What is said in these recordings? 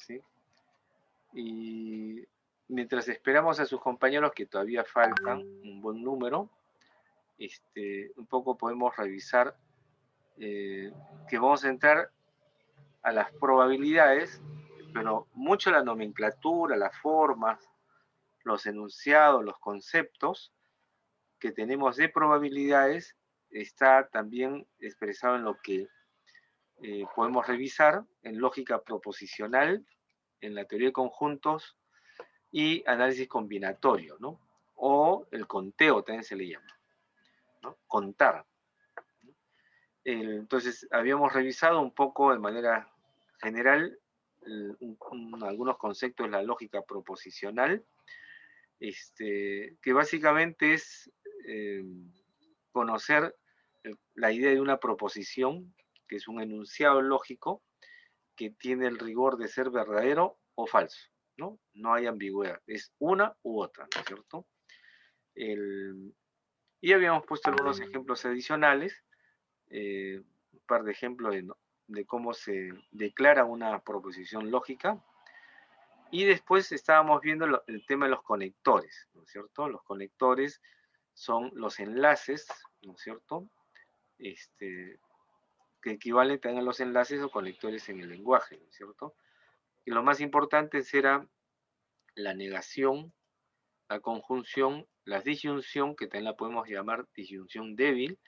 ¿sí? Y mientras esperamos a sus compañeros, que todavía faltan un buen número, un poco podemos revisar que vamos a entrar a las probabilidades, pero mucho la nomenclatura, las formas, los enunciados, los conceptos que tenemos de probabilidades está también expresado en lo que podemos revisar en lógica proposicional, en la teoría de conjuntos y análisis combinatorio, ¿no? O el conteo también se le llama, ¿no? Contar. Entonces, habíamos revisado un poco de manera general algunos conceptos de la lógica proposicional, que básicamente es conocer la idea de una proposición, que es un enunciado lógico que tiene el rigor de ser verdadero o falso, ¿no? No hay ambigüedad, es una u otra, ¿no es cierto? Y habíamos puesto algunos ejemplos adicionales, un par de ejemplos de cómo se declara una proposición lógica. Y después estábamos viendo el tema de los conectores, ¿no es cierto? Los conectores son los enlaces, ¿no es cierto? Que equivalen también a los enlaces o conectores en el lenguaje, ¿no es cierto? Y lo más importante era la negación, la conjunción, la disyunción, que también la podemos llamar disyunción débil,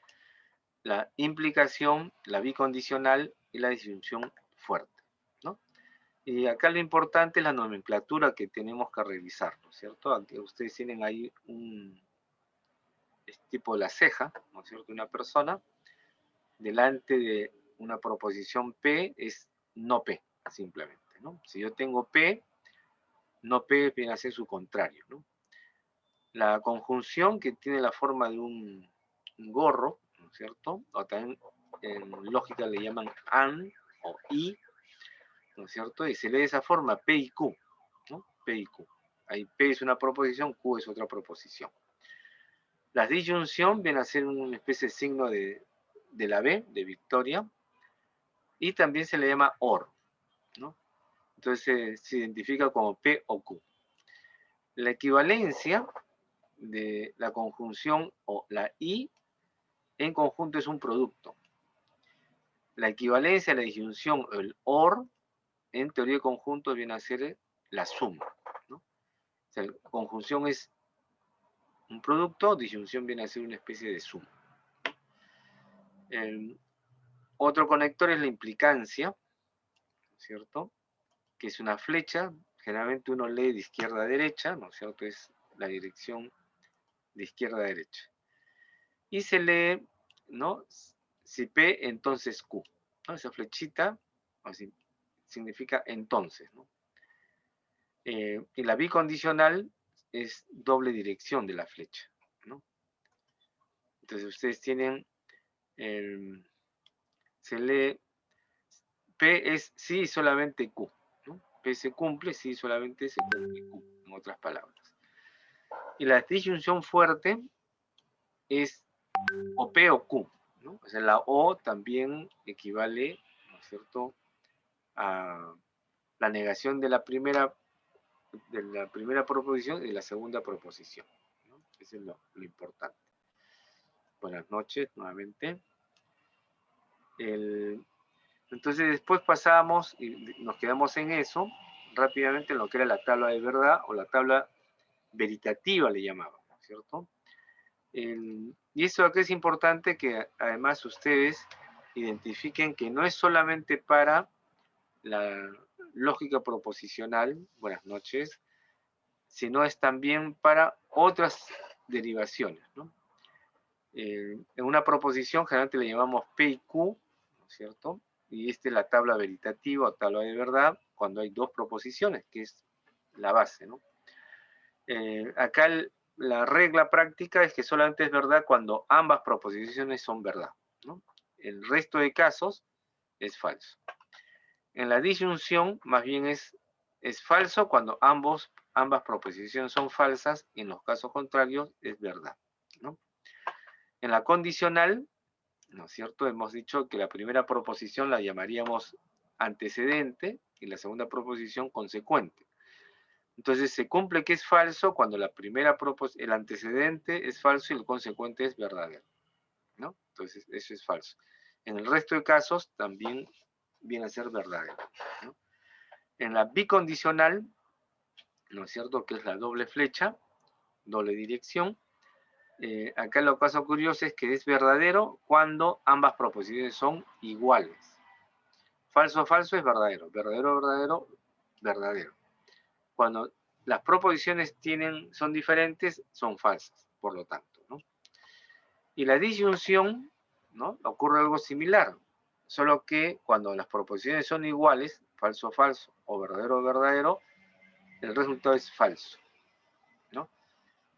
la implicación, la bicondicional y la disyunción fuerte, ¿no? Y acá lo importante es la nomenclatura que tenemos que revisar, ¿no es cierto? Aquí ustedes tienen ahí tipo de la ceja, ¿no es cierto? Una persona, delante de una proposición P es no P, simplemente, ¿no? Si yo tengo P, no P viene a ser su contrario, ¿no? La conjunción, que tiene la forma de un gorro, ¿no es cierto? O también en lógica le llaman AND o I, ¿no es cierto? Y se lee de esa forma, P y Q, ¿no? P y Q. Ahí P es una proposición, Q es otra proposición. La disyunción viene a ser una especie de signo de la B, de victoria, y también se le llama OR, ¿no? Entonces se identifica como P o Q. La equivalencia de la conjunción o la I en conjunto es un producto. La equivalencia, la disyunción o el OR en teoría de conjuntos viene a ser la suma, ¿no? O sea, la conjunción es un producto, disyunción viene a ser una especie de suma. Otro conector es la implicancia, ¿cierto? Que es una flecha, generalmente uno lee de izquierda a derecha, ¿no es cierto? Es la dirección de izquierda a derecha. Y se lee, ¿no? Si P, entonces Q, ¿no? Esa flechita así, significa entonces, ¿no? Y la bicondicional es doble dirección de la flecha, ¿no? Entonces ustedes tienen, se lee, P es sí solamente Q, ¿no? P se cumple, sí solamente se cumple Q, en otras palabras. Y la disyunción fuerte es o P o Q, ¿no? O sea, la O también equivale, ¿no es cierto?, a la negación de la primera proposición y de la segunda proposición, ¿no? Eso es lo importante. Buenas noches nuevamente. Entonces después pasamos y nos quedamos en eso, rápidamente en lo que era la tabla de verdad o la tabla veritativa le llamaban, ¿cierto? Y eso aquí es importante que además ustedes identifiquen que no es solamente para la lógica proposicional, buenas noches, sino es también para otras derivaciones, ¿no? En una proposición generalmente le llamamos P y Q, ¿no es cierto? Y esta es la tabla veritativa o tabla de verdad cuando hay dos proposiciones, que es la base, ¿no? Acá la regla práctica es que solamente es verdad cuando ambas proposiciones son verdad, ¿no? El resto de casos es falso. En la disyunción, más bien es falso cuando ambas proposiciones son falsas, y en los casos contrarios es verdad, ¿no? En la condicional, ¿no es cierto?, hemos dicho que la primera proposición la llamaríamos antecedente y la segunda proposición consecuente. Entonces se cumple que es falso cuando el antecedente es falso y el consecuente es verdadero, ¿no? Entonces eso es falso. En el resto de casos también viene a ser verdadero, ¿no? En la bicondicional, ¿no es cierto?, que es la doble flecha, doble dirección, acá lo caso curioso es que es verdadero cuando ambas proposiciones son iguales. Falso, falso es verdadero. Verdadero, verdadero, verdadero. Cuando las proposiciones son diferentes, son falsas, por lo tanto, ¿no? Y la disyunción, ¿no?, ocurre algo similar, solo que cuando las proposiciones son iguales, falso, falso, o verdadero, verdadero, el resultado es falso, ¿no?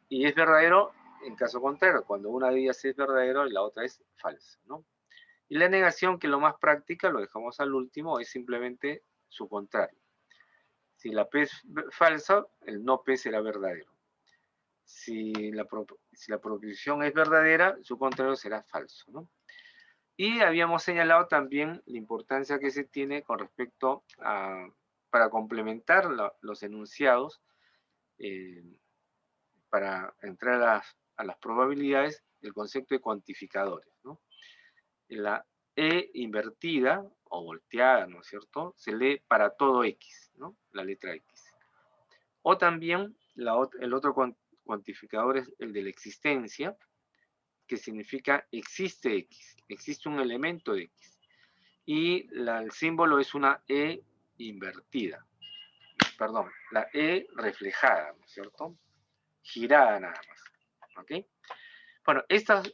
Y es verdadero en caso contrario, cuando una de ellas es verdadero y la otra es falsa, ¿no? Y la negación, que es lo más práctica, lo dejamos al último, es simplemente su contrario. Si la P es falsa, el no P será verdadero. Si la proposición es verdadera, su contrario será falso, ¿no? Y habíamos señalado también la importancia que se tiene con respecto a, para complementar los enunciados, para entrar a las probabilidades, el concepto de cuantificadores, ¿no? La E invertida o volteada, ¿no es cierto?, se lee para todo X, ¿no?, la letra X. O también el otro cuantificador es el de la existencia, que significa existe X, existe un elemento de X. Y el símbolo es una E invertida, perdón, la E reflejada, ¿no es cierto?, girada nada más, ¿ok? Bueno, estas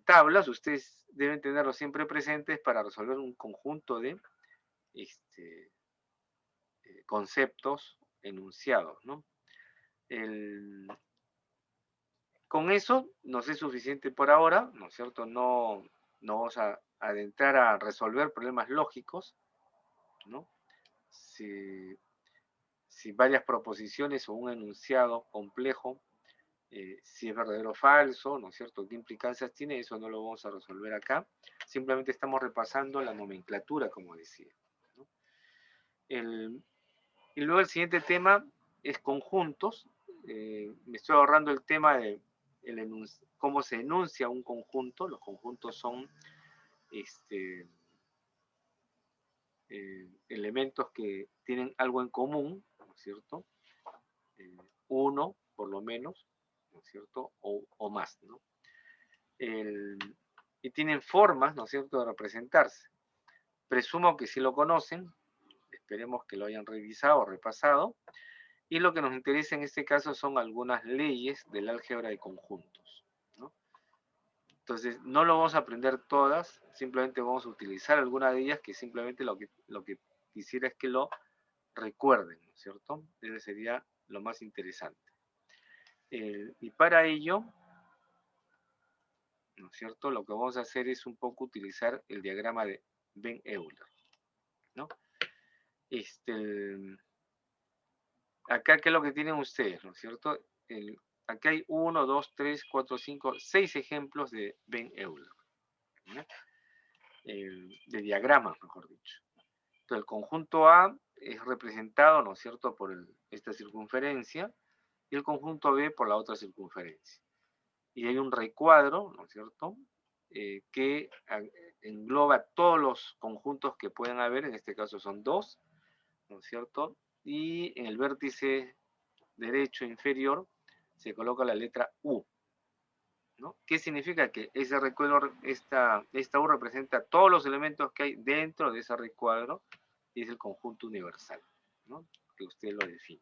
tablas ustedes deben tenerlo siempre presentes para resolver un conjunto de conceptos enunciados, ¿no? Con eso nos es suficiente por ahora, ¿no es cierto? No vamos a adentrar a resolver problemas lógicos, ¿no? Si varias proposiciones o un enunciado complejo, si es verdadero o falso, ¿no es cierto?, qué implicancias tiene, eso no lo vamos a resolver acá. Simplemente estamos repasando la nomenclatura, como decía, ¿no? Y luego el siguiente tema es conjuntos. Me estoy ahorrando el tema de cómo se enuncia un conjunto. Los conjuntos son elementos que tienen algo en común, ¿no es cierto? Uno, por lo menos, ¿no es cierto?, o más, ¿no? Y tienen formas, ¿no es cierto?, de representarse. Presumo que sí lo conocen, esperemos que lo hayan revisado o repasado, y lo que nos interesa en este caso son algunas leyes del álgebra de conjuntos, ¿no? Entonces, no lo vamos a aprender todas, simplemente vamos a utilizar alguna de ellas, que simplemente lo que quisiera es que lo recuerden, ¿no es cierto? Ese sería lo más interesante. Y para ello, ¿no es cierto?, lo que vamos a hacer es un poco utilizar el diagrama de Venn-Euler, ¿no? Acá, ¿qué es lo que tienen ustedes, ¿no es cierto? Acá hay 1, 2, 3, 4, 5, 6 ejemplos de Venn-Euler, ¿no? De diagramas, mejor dicho. Entonces, el conjunto A es representado, ¿no es cierto?, por esta circunferencia, y el conjunto B por la otra circunferencia. Y hay un recuadro, ¿no es cierto?, que engloba todos los conjuntos que pueden haber, en este caso son 2, ¿no es cierto? Y en el vértice derecho inferior se coloca la letra U, ¿no? ¿Qué significa? Que ese recuadro, esta U representa todos los elementos que hay dentro de ese recuadro, y es el conjunto universal, ¿no?, que usted lo define.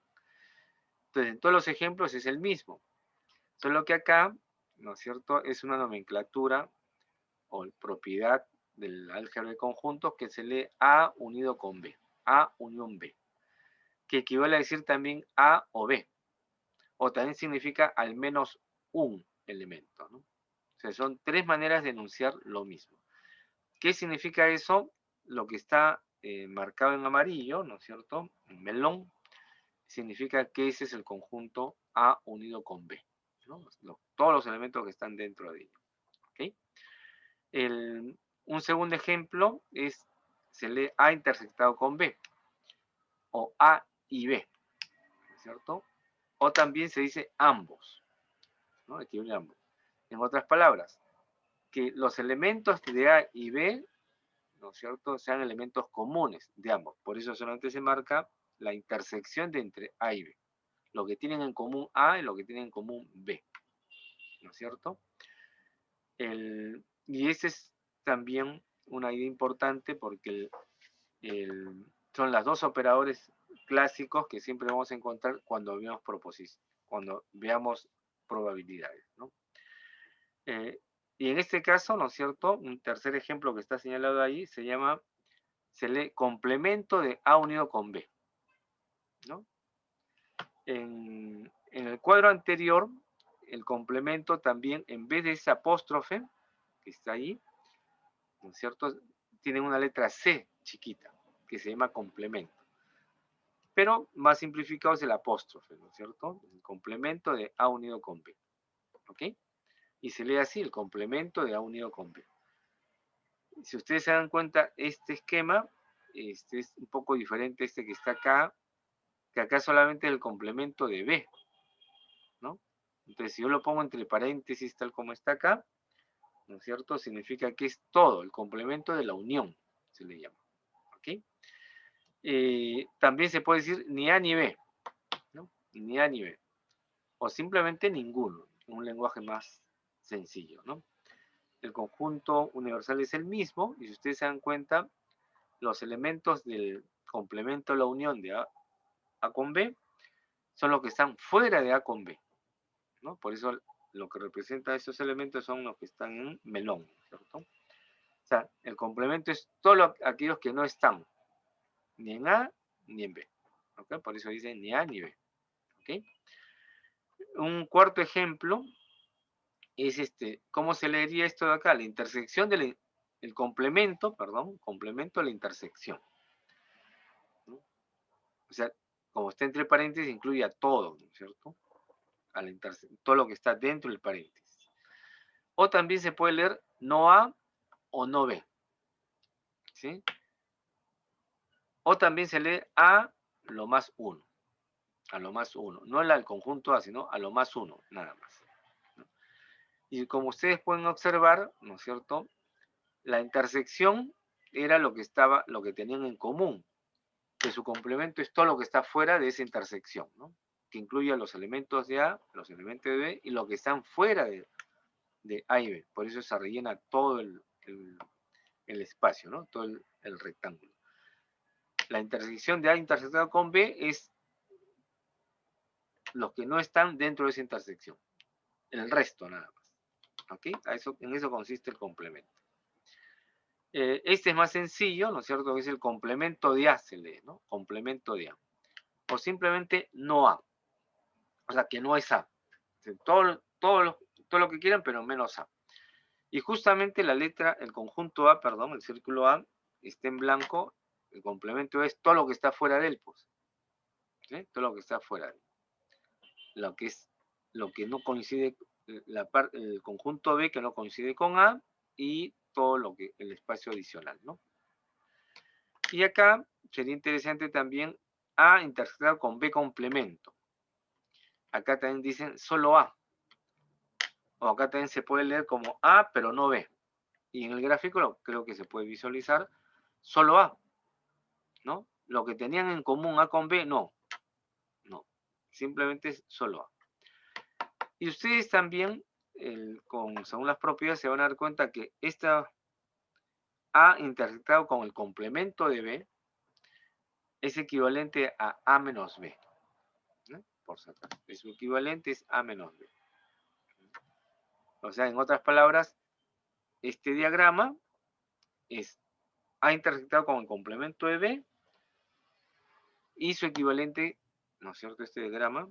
Entonces, en todos los ejemplos es el mismo, solo que acá, ¿no es cierto?, es una nomenclatura o propiedad del álgebra de conjuntos que se lee A unido con B, A unión B, que equivale a decir también A o B, o también significa al menos un elemento, ¿no? O sea, son tres maneras de enunciar lo mismo. ¿Qué significa eso? Lo que está marcado en amarillo, ¿no es cierto?, en melón, significa que ese es el conjunto A unido con B, ¿no? Todos los elementos que están dentro de ello, ¿ok? Un segundo ejemplo se lee A intersectado con B. o A y B, ¿no es cierto? O también se dice ambos, ¿no? Equilibrio ambos. En otras palabras, que los elementos de A y B, ¿no es cierto?, sean elementos comunes de ambos. Por eso solamente se marca la intersección de entre A y B. Lo que tienen en común A y lo que tienen en común B, ¿no es cierto? Y ese es también una idea importante porque son los dos operadores clásicos que siempre vamos a encontrar cuando veamos probabilidades, ¿no? Y en este caso, ¿no es cierto?, un tercer ejemplo que está señalado ahí se lee complemento de A unido con B, ¿no? En el cuadro anterior, el complemento también, en vez de ese apóstrofe que está ahí, ¿no es cierto?, tiene una letra C chiquita, que se llama complemento. Pero más simplificado es el apóstrofe, ¿no es cierto? El complemento de A unido con B, ¿ok? Y se lee así, el complemento de A unido con B. Si ustedes se dan cuenta, este esquema es un poco diferente a este que está acá, que acá solamente es el complemento de B, ¿no? Entonces, si yo lo pongo entre paréntesis tal como está acá, ¿no es cierto?, significa que es todo, el complemento de la unión, se le llama, ¿ok? También se puede decir ni A ni B, ¿no? Ni A ni B, o simplemente ninguno, un lenguaje más sencillo, ¿no? El conjunto universal es el mismo, y si ustedes se dan cuenta, los elementos del complemento de la unión de A con B son los que están fuera de A con B, ¿no? Por eso lo que representa esos elementos son los que están en melón, ¿cierto? O sea, el complemento es todos aquellos que no están ni en A ni en B, ¿ok? Por eso dice ni A ni B, ¿ok? Un cuarto ejemplo es ¿cómo se leería esto de acá? La intersección del complemento a la intersección, ¿no? O sea, como está entre paréntesis, incluye a todo, ¿no es cierto? Todo lo que está dentro del paréntesis. O también se puede leer no A o no B, ¿sí? O también se lee A lo más 1, a lo más 1. No al conjunto A, sino a lo más 1, nada más, ¿no? Y como ustedes pueden observar, ¿no es cierto?, la intersección era lo que tenían en común, que su complemento es todo lo que está fuera de esa intersección, ¿no? Que incluye a los elementos de A, los elementos de B y los que están fuera de A y B. Por eso se rellena todo el espacio, ¿no? Todo el rectángulo. La intersección de A intersectado con B es los que no están dentro de esa intersección. El resto nada más, ¿ok? En eso consiste el complemento. Este es más sencillo, ¿no es cierto? Que es el complemento de A, se lee, ¿no? Complemento de A. O simplemente no A. O sea, que no es A. Todo lo que quieran, pero menos A. Y justamente el conjunto A, perdón, el círculo A, está en blanco. El complemento es todo lo que está fuera de él, pues. ¿Sí? Todo lo que está fuera de él. Lo que no coincide, el conjunto B que no coincide con A, y todo el espacio adicional, ¿no? Y acá sería interesante también A intersectado con B complemento. Acá también dicen solo A. O acá también se puede leer como A, pero no B. Y en el gráfico creo que se puede visualizar solo A, ¿no? Lo que tenían en común A con B, no. No. Simplemente es solo A. Y ustedes también, según las propiedades, se van a dar cuenta que esta A intersectado con el complemento de B es equivalente a A menos B, ¿no? Por si acaso. Su equivalente es A menos B. O sea, en otras palabras, este diagrama es A intersectado con el complemento de B y su equivalente, ¿no es cierto? Este diagrama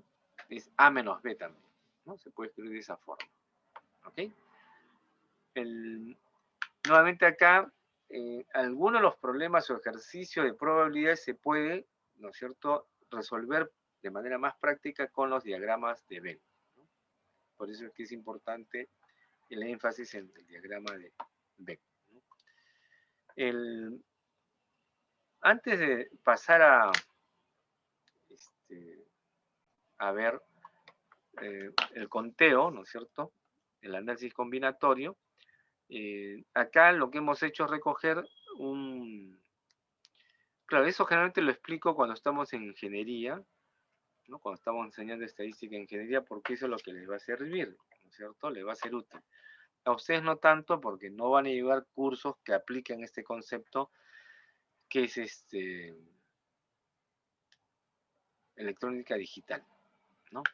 es A menos B también, ¿no? Se puede escribir de esa forma, ¿ok? Nuevamente acá, algunos de los problemas o ejercicios de probabilidades se puede, ¿no es cierto?, resolver de manera más práctica con los diagramas de Venn, ¿no? Por eso es que es importante el énfasis en el diagrama de Venn, ¿no? Antes de pasar a ver el conteo, ¿no es cierto? El análisis combinatorio. Acá lo que hemos hecho es recoger un... Claro, eso generalmente lo explico cuando estamos en ingeniería, ¿no? Cuando estamos enseñando estadística en ingeniería, porque eso es lo que les va a servir, ¿no es cierto? Les va a ser útil. A ustedes no tanto, porque no van a llevar cursos que apliquen este concepto, que es electrónica digital, ¿no?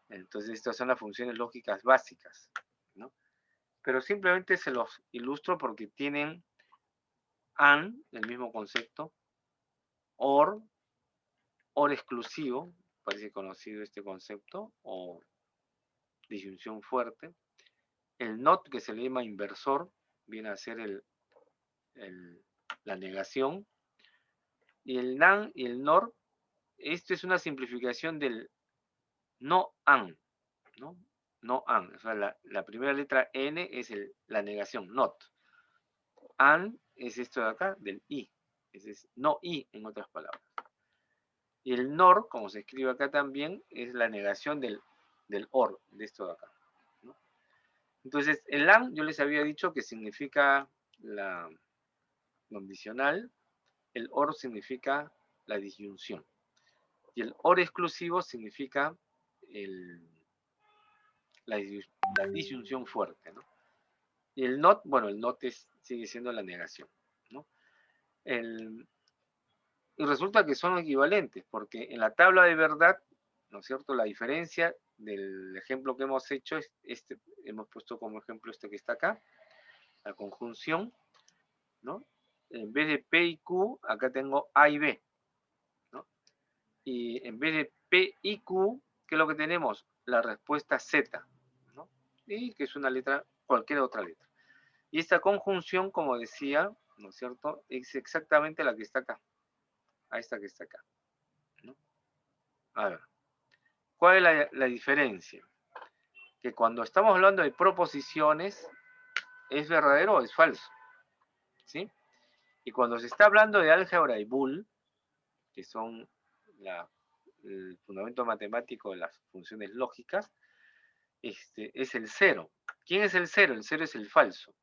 Entonces estas son las funciones lógicas básicas, ¿no? Pero simplemente se los ilustro porque tienen AND, el mismo concepto, OR exclusivo, parece conocido este concepto, o disyunción fuerte. El NOT, que se le llama inversor, viene a ser la negación. Y el NAND y el NOR, esto es una simplificación del no AND, ¿no? No AND, o sea, la primera letra N es la negación, NOT. AND es esto de acá, del I, es no I en otras palabras. Y el NOR, como se escribe acá también, es la negación del OR, de esto de acá, ¿no? Entonces, el AND yo les había dicho que significa la condicional, el OR significa la disyunción. Y el OR exclusivo significa la disyunción fuerte, ¿no? Y el NOT, bueno, el NOT sigue siendo la negación, ¿no? Y resulta que son equivalentes, porque en la tabla de verdad, ¿no es cierto? La diferencia del ejemplo que hemos hecho es hemos puesto como ejemplo este que está acá, la conjunción, ¿no? En vez de P y Q, acá tengo A y B, ¿no? Y en vez de P y Q, ¿qué es lo que tenemos? La respuesta Z, ¿no? Y que es una letra, cualquier otra letra. Y esta conjunción, como decía, ¿no es cierto? Es exactamente la que está acá, a esta que está acá, ¿no? A ver, ¿cuál es la diferencia? Que cuando estamos hablando de proposiciones, ¿es verdadero o es falso? ¿Sí? Y cuando se está hablando de álgebra y Boole, que son el fundamento matemático de las funciones lógicas, es el 0. ¿Quién es el 0? El 0 es el falso.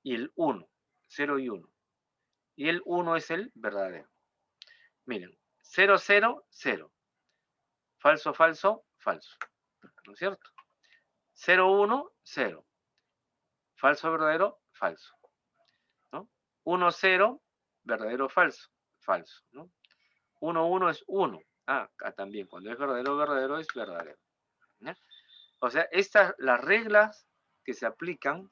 Y el 1, 0 y 1. Y el 1 es el verdadero. Miren, 0, 0, 0. Falso, falso, falso. ¿No es cierto? 0, 1, 0. Falso, verdadero, falso. ¿No? 1, 0, verdadero, falso. Falso. ¿No? 1, 1 es 1. Acá también. Cuando es verdadero, verdadero es verdadero. ¿Ya? O sea, las reglas que se aplican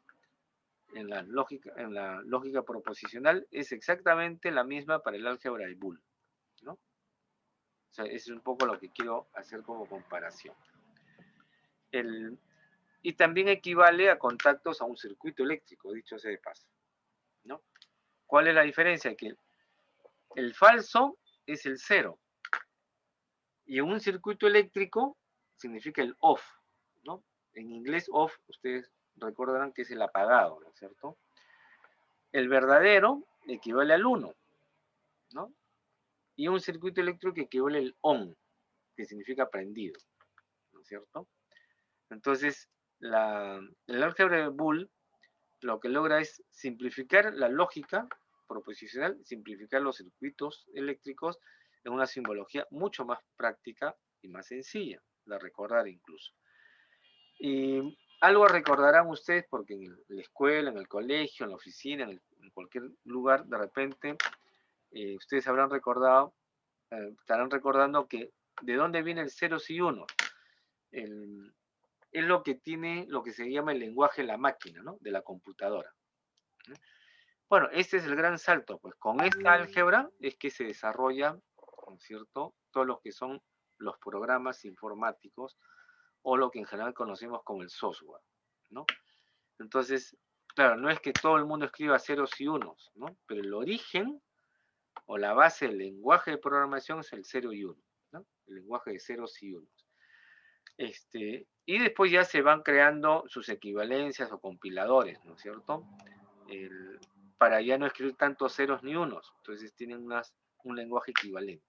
en la lógica proposicional es exactamente la misma para el álgebra y Boole, ¿no? O sea, eso es un poco lo que quiero hacer como comparación. Y también equivale a contactos a un circuito eléctrico, dicho sea de paso, ¿no? ¿Cuál es la diferencia? Que el falso es el 0 y un circuito eléctrico significa el off, ¿no? En inglés off, ustedes recordarán que es el apagado, ¿no es cierto? El verdadero equivale al 1, ¿no? Y un circuito eléctrico equivale al on, que significa prendido, ¿no es cierto? Entonces, el álgebra de Boole lo que logra es simplificar la lógica proposicional, simplificar los circuitos eléctricos en una simbología mucho más práctica y más sencilla de recordar incluso. Y algo recordarán ustedes porque en la escuela, en el colegio, en la oficina, en cualquier lugar, de repente ustedes habrán recordado, estarán recordando que de dónde viene el ceros y unos. Es lo que tiene lo que se llama el lenguaje de la máquina, ¿no? De la computadora. Bueno, este es el gran salto, pues con esta álgebra es que se desarrolla, ¿no es cierto?, todos los que son los programas informáticos o lo que en general conocemos como el software, ¿no? Entonces, claro, no es que todo el mundo escriba ceros y unos, ¿no? Pero el origen o la base del lenguaje de programación es el 0 y 1, ¿no? El lenguaje de ceros y unos. Y después ya se van creando sus equivalencias o compiladores, ¿no es cierto? Para ya no escribir tantos ceros ni unos, entonces tienen un lenguaje equivalente.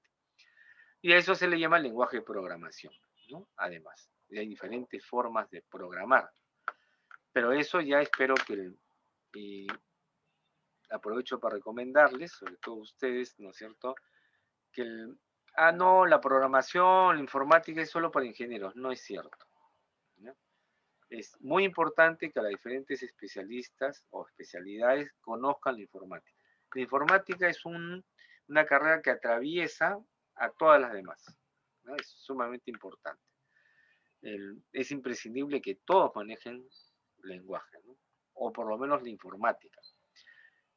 Y a eso se le llama lenguaje de programación, ¿no? Además, y hay diferentes formas de programar. Pero eso ya espero que, y aprovecho para recomendarles, sobre todo ustedes, ¿no es cierto?, que no, la programación, la informática es solo para ingenieros. No es cierto, ¿no? Es muy importante que las diferentes especialistas o especialidades conozcan la informática. La informática es una carrera que atraviesa a todas las demás, ¿no? Es sumamente importante. Es imprescindible que todos manejen lenguaje, ¿no? O por lo menos la informática.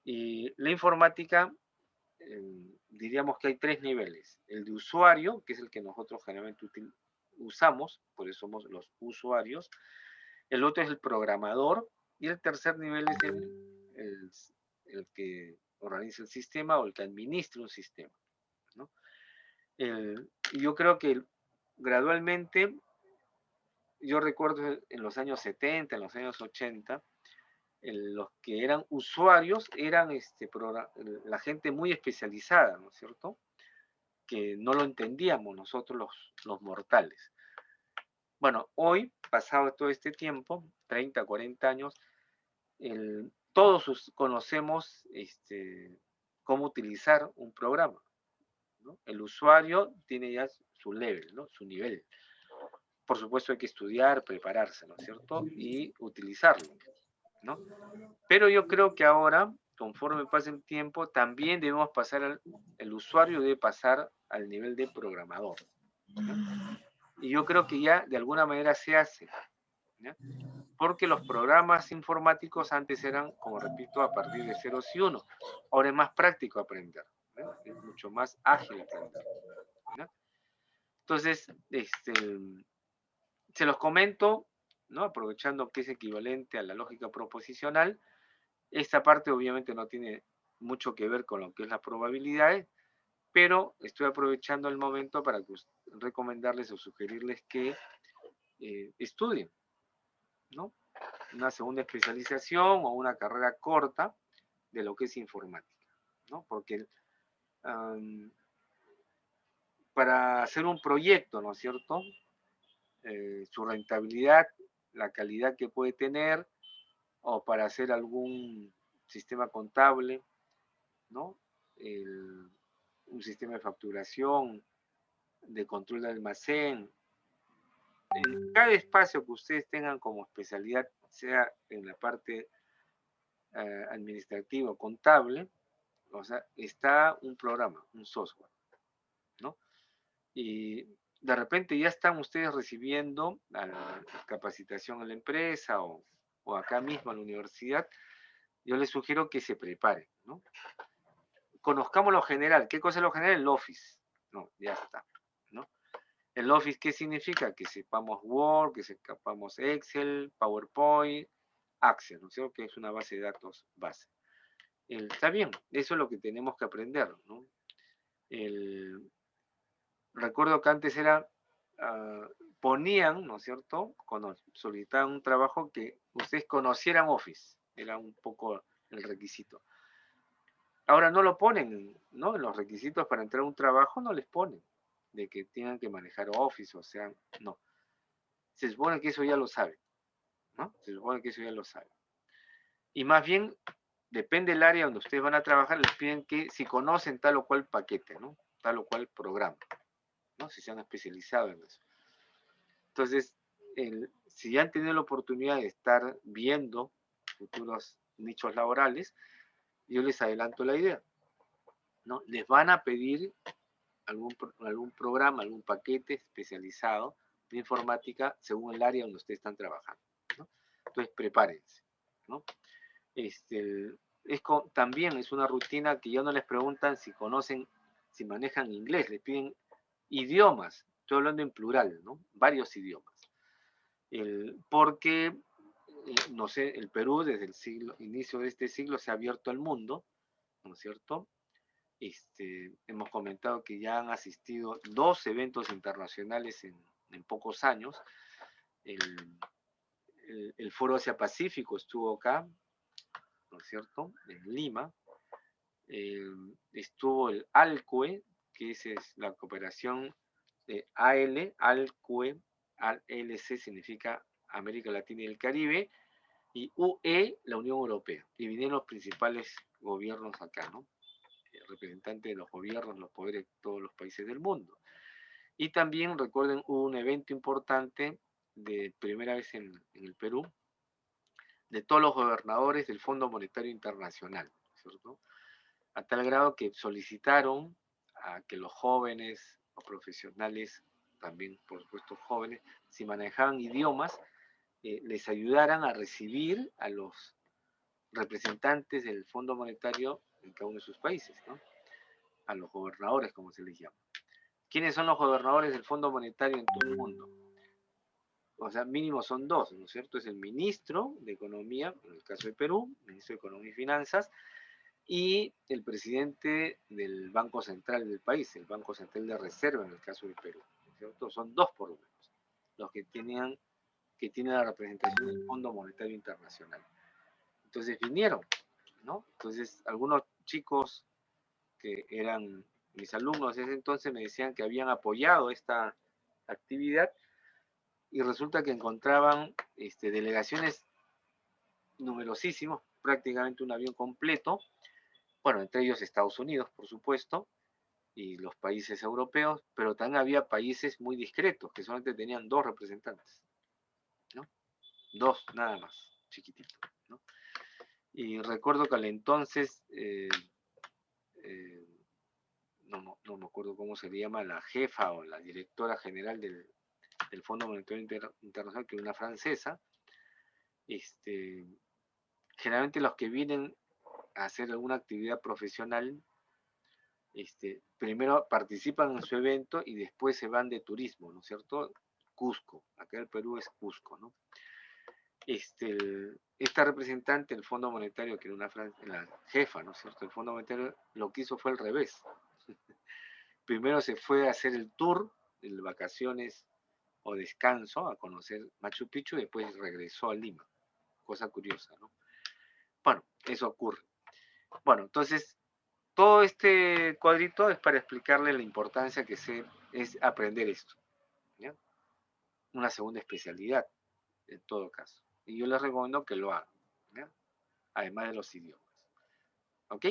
Y la informática, diríamos que hay tres niveles. El de usuario, que es el que nosotros generalmente usamos, por eso somos los usuarios. El otro es el programador. Y el tercer nivel es el que organiza el sistema o el que administra un sistema, ¿no? Y yo creo que gradualmente, yo recuerdo en los años 70, en los años 80, los que eran usuarios eran la gente muy especializada, ¿no es cierto?, que no lo entendíamos nosotros los mortales. Bueno, hoy, pasado todo este tiempo, 30, 40 años, todos conocemos cómo utilizar un programa, ¿no? El usuario tiene ya su level, ¿no?, su nivel. Por supuesto hay que estudiar, prepararse, ¿no es cierto?, y utilizarlo, ¿no? Pero yo creo que ahora, conforme pase el tiempo, también debemos pasar, el usuario debe pasar al nivel de programador, ¿no? Y yo creo que ya de alguna manera se hace, ¿no? Porque los programas informáticos antes eran, como repito, a partir de ceros y uno. Ahora es más práctico aprender, ¿no? Es mucho más ágil aprender, ¿no? Entonces, se los comento, ¿no?, aprovechando que es equivalente a la lógica proposicional. Esta parte obviamente no tiene mucho que ver con lo que es las probabilidades, pero estoy aprovechando el momento para recomendarles o sugerirles que estudien, ¿no?, una segunda especialización o una carrera corta de lo que es informática, ¿no? Porque para hacer un proyecto, ¿no es cierto?, su rentabilidad, la calidad que puede tener, o para hacer algún sistema contable, ¿no?, un sistema de facturación, de control de almacén. En cada espacio que ustedes tengan como especialidad, sea en la parte administrativa o contable, o sea, está un programa, un software, ¿no? Y de repente ya están ustedes recibiendo la capacitación en la empresa o acá mismo en la universidad. Yo les sugiero que se preparen, ¿no? Conozcamos lo general. ¿Qué cosa es lo general? El Office. No, ya está, ¿no? El Office, ¿qué significa? Que sepamos Word, que sepamos Excel, PowerPoint, Access, ¿no es cierto?, que es una base de datos base. Está bien, eso es lo que tenemos que aprender, ¿no? Recuerdo que antes era, ponían, ¿no es cierto?, cuando solicitaban un trabajo, que ustedes conocieran Office, era un poco el requisito. Ahora no lo ponen, ¿no? En los requisitos para entrar a un trabajo no les ponen de que tengan que manejar Office, o sea, no. Se supone que eso ya lo saben, ¿no? Se supone que eso ya lo saben. Y más bien, depende del área donde ustedes van a trabajar, les piden que si conocen tal o cual paquete, ¿no?, tal o cual programa, ¿no?, si se han especializado en eso. Entonces, si ya han tenido la oportunidad de estar viendo futuros nichos laborales, yo les adelanto la idea, ¿no? Les van a pedir algún programa, algún paquete especializado de informática según el área donde ustedes están trabajando, ¿no? Entonces, prepárense, ¿no? También es una rutina que ya no les preguntan si conocen, si manejan inglés, les piden idiomas. Estoy hablando en plural, ¿no? Varios idiomas. Porque, no sé, el Perú desde el inicio de este siglo se ha abierto al mundo, ¿no es cierto? Hemos comentado que ya han asistido 2 eventos internacionales en pocos años. El Foro Asia Pacífico estuvo acá, ¿no es cierto?, en Lima. Estuvo el ALCUE, que es la cooperación de ALCUE, ALC significa América Latina y el Caribe, y UE, la Unión Europea. Y vienen los principales gobiernos acá, ¿no? Representantes de los gobiernos, los poderes de todos los países del mundo. Y también, recuerden, hubo un evento importante de primera vez en el Perú, de todos los gobernadores del Fondo Monetario Internacional, ¿cierto? A tal grado que solicitaron a que los jóvenes o profesionales, también por supuesto jóvenes, si manejaban idiomas, les ayudaran a recibir a los representantes del Fondo Monetario en cada uno de sus países, ¿no? A los gobernadores, como se les llama. ¿Quiénes son los gobernadores del Fondo Monetario en todo el mundo? O sea, mínimo son dos, ¿no es cierto? Es el ministro de Economía, en el caso de Perú, ministro de Economía y Finanzas, y el presidente del Banco Central del país, el Banco Central de Reserva en el caso de Perú, ¿no es cierto? Son dos por lo menos, los que tienen la representación del Fondo Monetario Internacional. Entonces vinieron, ¿no? Entonces algunos chicos que eran mis alumnos en ese entonces me decían que habían apoyado esta actividad y resulta que encontraban delegaciones numerosísimas, prácticamente un avión completo, bueno, entre ellos Estados Unidos, por supuesto, y los países europeos, pero también había países muy discretos, que solamente tenían dos representantes, ¿no? Dos, nada más, chiquititos, ¿no? Y recuerdo que al entonces, no me acuerdo cómo se llama, la jefa o la directora general del Fondo Monetario Internacional, que es una francesa, generalmente los que vienen a hacer alguna actividad profesional, primero participan en su evento y después se van de turismo, ¿no es cierto? Cusco, acá en el Perú es Cusco, ¿no? Esta representante del Fondo Monetario, que era la jefa, ¿no es cierto? El Fondo Monetario lo que hizo fue al revés. Primero se fue a hacer el tour de vacaciones o descanso a conocer Machu Picchu y después regresó a Lima. Cosa curiosa, ¿no? Bueno, eso ocurre. Bueno, entonces, todo este cuadrito es para explicarle la importancia que es aprender esto, ¿ya? Una segunda especialidad, en todo caso. Y yo les recomiendo que lo hagan, ¿ya? Además de los idiomas. ¿Ok?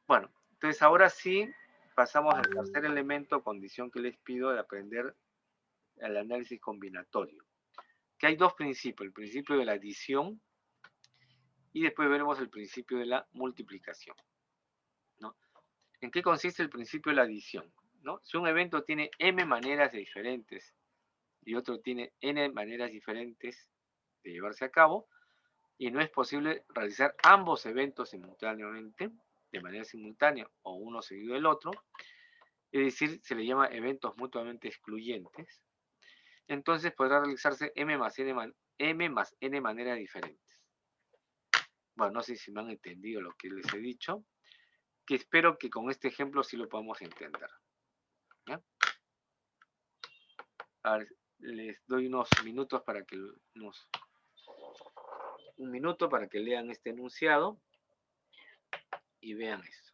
Bueno, entonces ahora sí pasamos al tercer elemento, condición que les pido de aprender el análisis combinatorio. Que hay dos principios, el principio de la adición y después veremos el principio de la multiplicación, ¿no? ¿En qué consiste el principio de la adición? ¿No? Si un evento tiene m maneras diferentes y otro tiene n maneras diferentes de llevarse a cabo, y no es posible realizar ambos eventos simultáneamente, de manera simultánea o uno seguido del otro, es decir, se le llama eventos mutuamente excluyentes, entonces podrá realizarse m más n maneras diferentes. Bueno, no sé si me han entendido lo que les he dicho, que espero que con este ejemplo sí lo podamos entender, ¿ya? A ver, les doy unos minutos para que un minuto para que lean este enunciado y vean esto.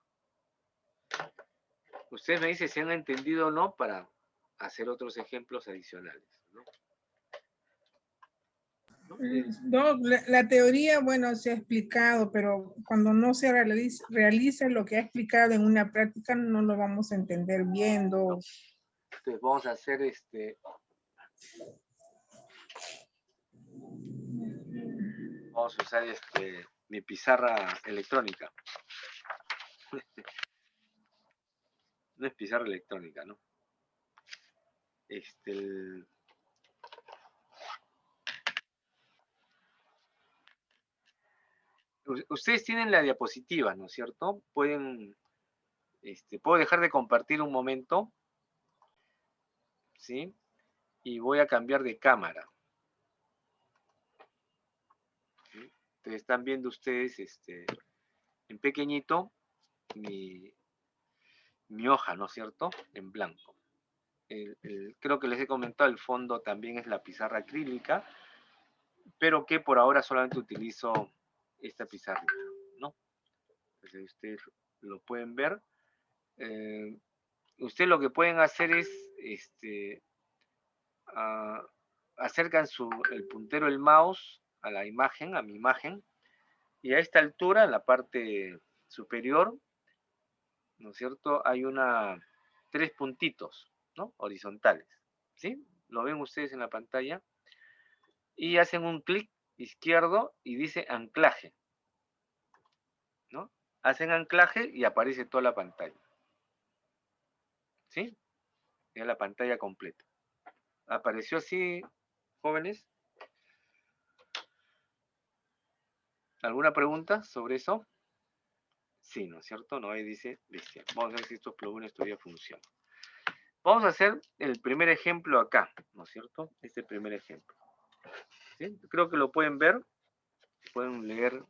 Ustedes me dicen si han entendido o no para hacer otros ejemplos adicionales, ¿no? No, la teoría, bueno, se ha explicado, pero cuando no se realiza lo que ha explicado en una práctica, no lo vamos a entender viendo. Entonces vamos a hacer vamos a usar mi pizarra electrónica. No es pizarra electrónica, ¿no? Ustedes tienen la diapositiva, ¿no es cierto? Puedo dejar de compartir un momento, ¿sí? Y voy a cambiar de cámara. ¿Sí? Entonces están viendo ustedes en pequeñito mi hoja, ¿no es cierto? En blanco. Creo que les he comentado, el fondo también es la pizarra acrílica, pero que por ahora solamente utilizo esta pizarrita, ¿no? Entonces ustedes lo pueden ver. usted lo que pueden hacer es, acercan el puntero del mouse a la imagen, a mi imagen, y a esta altura, en la parte superior, ¿no es cierto? Hay tres puntitos, ¿no? Horizontales, ¿sí? Lo ven ustedes en la pantalla. Y hacen un clic izquierdo y dice anclaje, ¿no? Hacen anclaje y aparece toda la pantalla, ¿sí? Es la pantalla completa. ¿Apareció así, jóvenes? ¿Alguna pregunta sobre eso? Sí, ¿no es cierto? No, ahí dice bestia. Vamos a ver si estos plugins todavía funcionan. Vamos a hacer el primer ejemplo acá, ¿no es cierto? Este primer ejemplo. ¿Sí? Creo que lo pueden ver, pueden leer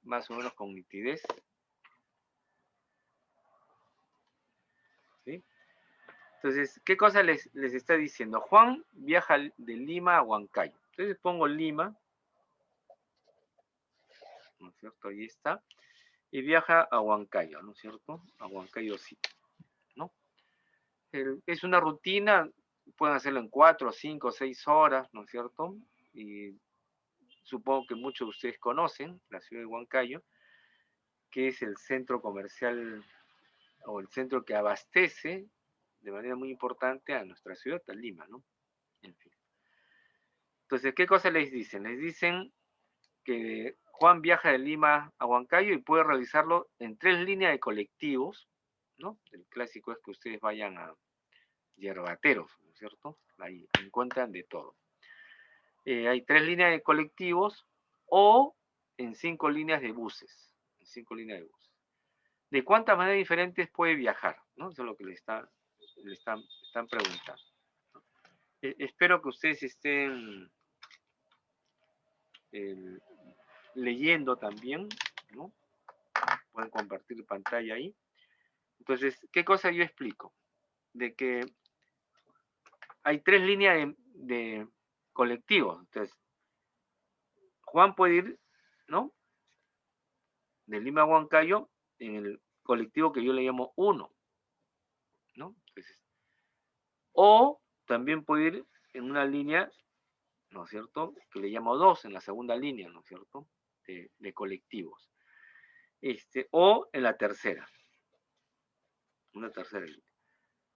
más o menos con nitidez. ¿Sí? Entonces, ¿qué cosa les está diciendo? Juan viaja de Lima a Huancayo. Entonces pongo Lima, ¿no es cierto? Ahí está. Y viaja a Huancayo, ¿no es cierto? A Huancayo sí, ¿no? Es una rutina, pueden hacerlo en 4, 5, 6 horas, ¿no es cierto? Y supongo que muchos de ustedes conocen la ciudad de Huancayo, que es el centro comercial o el centro que abastece de manera muy importante a nuestra ciudad, a Lima, ¿no? En fin. Entonces, ¿qué cosa les dicen? Les dicen que Juan viaja de Lima a Huancayo y puede realizarlo en 3 líneas de colectivos, ¿no? El clásico es que ustedes vayan a Yerbateros, ¿no es cierto? Ahí encuentran de todo. Hay 3 líneas de colectivos o en 5 líneas de buses. En 5 líneas de buses. ¿De cuántas maneras diferentes puede viajar? ¿No? Eso es lo que le están preguntando. Espero que ustedes estén leyendo también, ¿no? Pueden compartir pantalla ahí. Entonces, ¿qué cosa yo explico? De que hay 3 líneas de colectivos. Entonces, Juan puede ir, ¿no? De Lima a Huancayo en el colectivo que yo le llamo 1, ¿no? Entonces, o también puede ir en una línea, ¿no es cierto? Que le llamo 2, en la segunda línea, ¿no es cierto? De colectivos. O en la tercera. Una tercera línea.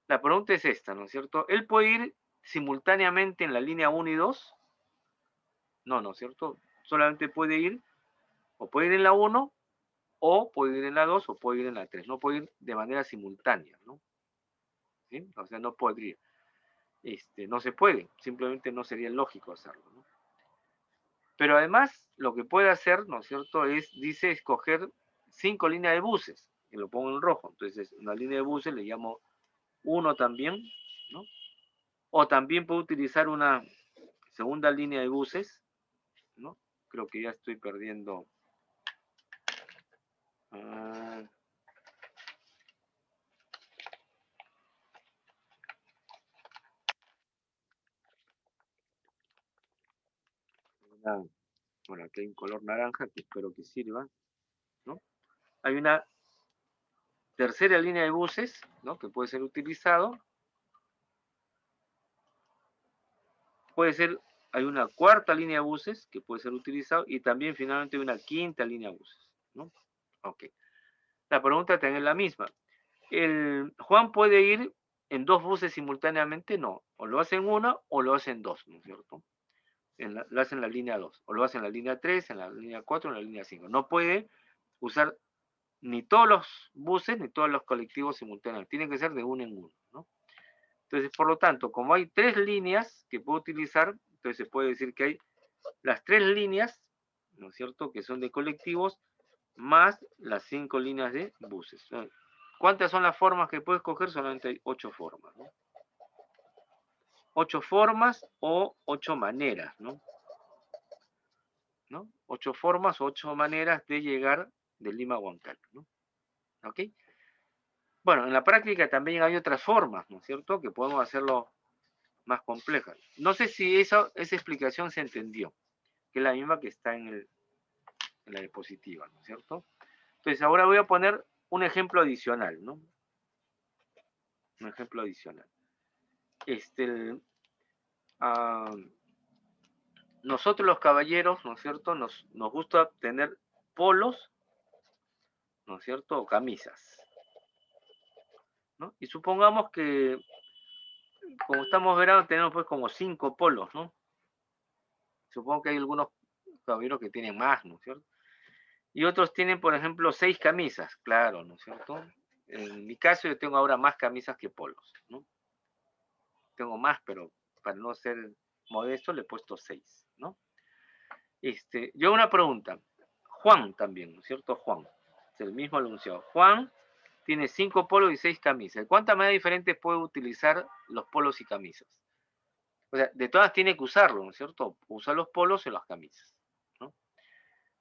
La pregunta es esta, ¿no es cierto? ¿Él puede ir simultáneamente en la línea 1 y 2? No, ¿no es cierto? Solamente puede ir, o puede ir en la 1, o puede ir en la 2, o puede ir en la 3. No puede ir de manera simultánea, ¿no? ¿Sí? O sea, no podría. No se puede, simplemente no sería lógico hacerlo, ¿no? Pero además, lo que puede hacer, ¿no es cierto?, dice escoger 5 líneas de buses, y lo pongo en rojo. Entonces, una línea de buses le llamo 1 también, ¿no? O también puedo utilizar una segunda línea de buses, ¿no? Creo que ya estoy perdiendo. Bueno, aquí hay un color naranja que espero que sirva, ¿no? Hay una tercera línea de buses, ¿no? Que puede ser utilizado. Puede ser, hay una cuarta línea de buses que puede ser utilizado y también finalmente hay una quinta línea de buses, ¿no? Ok. La pregunta también es la misma. ¿Juan puede ir en 2 buses simultáneamente? No. O lo hace en una o lo hace en 2, ¿no es cierto? Lo hace en la línea 2. O lo hace en la línea 3, en la línea 4, en la línea 5. No puede usar ni todos los buses ni todos los colectivos simultáneamente. Tienen que ser de uno en uno, ¿no? Entonces, por lo tanto, como hay 3 líneas que puedo utilizar, entonces se puede decir que hay las 3 líneas, ¿no es cierto?, que son de colectivos, más las 5 líneas de buses. ¿Cuántas son las formas que puedo escoger? Solamente hay 8 formas, ¿no? 8 formas o 8 maneras, ¿no? 8 formas o 8 maneras de llegar de Lima a Huancayo, ¿no? ¿Ok? Bueno, en la práctica también hay otras formas, ¿no es cierto?, que podemos hacerlo más complejas. No sé si esa explicación se entendió, que es la misma que está en la diapositiva, ¿no es cierto? Entonces ahora voy a poner un ejemplo adicional, ¿no? Un ejemplo adicional. Nosotros los caballeros, ¿no es cierto? Nos gusta tener polos, ¿no es cierto? O camisas, ¿no? Y supongamos que, como estamos verano, tenemos pues como 5 polos, ¿no? Supongo que hay algunos caballeros que tienen más, ¿no es cierto? Y otros tienen, por ejemplo, 6 camisas, claro, ¿no es cierto? En mi caso yo tengo ahora más camisas que polos, ¿no? Tengo más, pero para no ser modesto le he puesto 6, ¿no? Yo una pregunta. Juan también, ¿no es cierto? Juan. Es el mismo enunciado. Juan tiene 5 polos y 6 camisas. ¿De cuántas maneras diferentes puede utilizar los polos y camisas? O sea, de todas tiene que usarlo, ¿no es cierto? Usa los polos y las camisas, ¿no?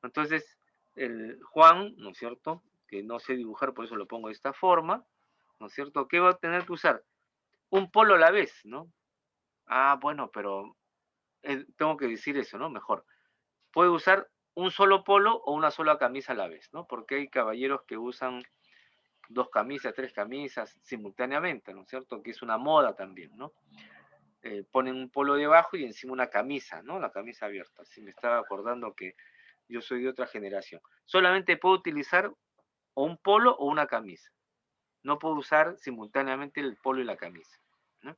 Entonces, el Juan, ¿no es cierto? Que no sé dibujar, por eso lo pongo de esta forma, ¿no es cierto? ¿Qué va a tener que usar? Un polo a la vez, ¿no? Ah, bueno, pero tengo que decir eso, ¿no? Mejor. Puede usar un solo polo o una sola camisa a la vez, ¿no? Porque hay caballeros que usan 2 camisas, 3 camisas simultáneamente, ¿no es cierto? Que es una moda también, ¿no? Ponen un polo debajo y encima una camisa, ¿no? La camisa abierta. Si me estaba acordando que yo soy de otra generación. Solamente puedo utilizar o un polo o una camisa. No puedo usar simultáneamente el polo y la camisa, ¿no?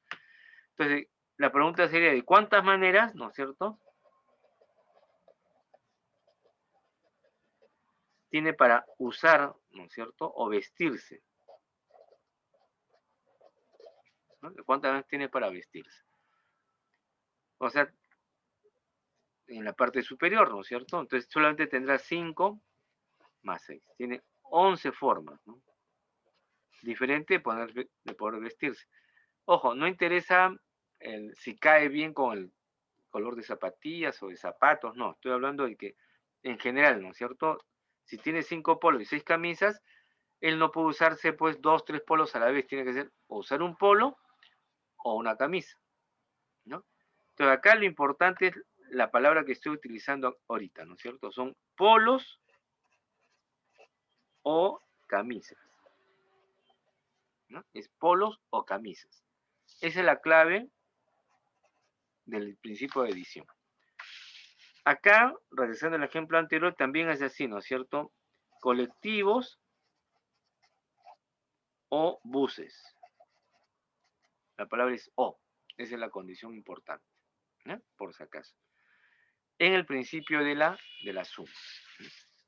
Entonces, la pregunta sería, ¿de cuántas maneras, ¿no es cierto?, tiene para usar, ¿no es cierto?, o vestirse, ¿no? ¿De cuántas veces tiene para vestirse? O sea, en la parte superior, ¿no es cierto? Entonces solamente tendrá 5 más 6. Tiene 11 formas, ¿no? Diferente de poder vestirse. Ojo, no interesa si cae bien con el color de zapatillas o de zapatos, no. Estoy hablando de que en general, ¿no es cierto? Si tiene 5 polos y 6 camisas, él no puede usarse pues 2, 3 polos a la vez. Tiene que ser o usar un polo o una camisa, ¿no? Entonces acá lo importante es la palabra que estoy utilizando ahorita, ¿no es cierto? Son polos o camisas, ¿no? Es polos o camisas. Esa es la clave del principio de edición. Acá, regresando al ejemplo anterior, también es así, ¿no es cierto? Colectivos o buses. La palabra es o. Esa es la condición importante, ¿no? Por si acaso. En el principio de la suma.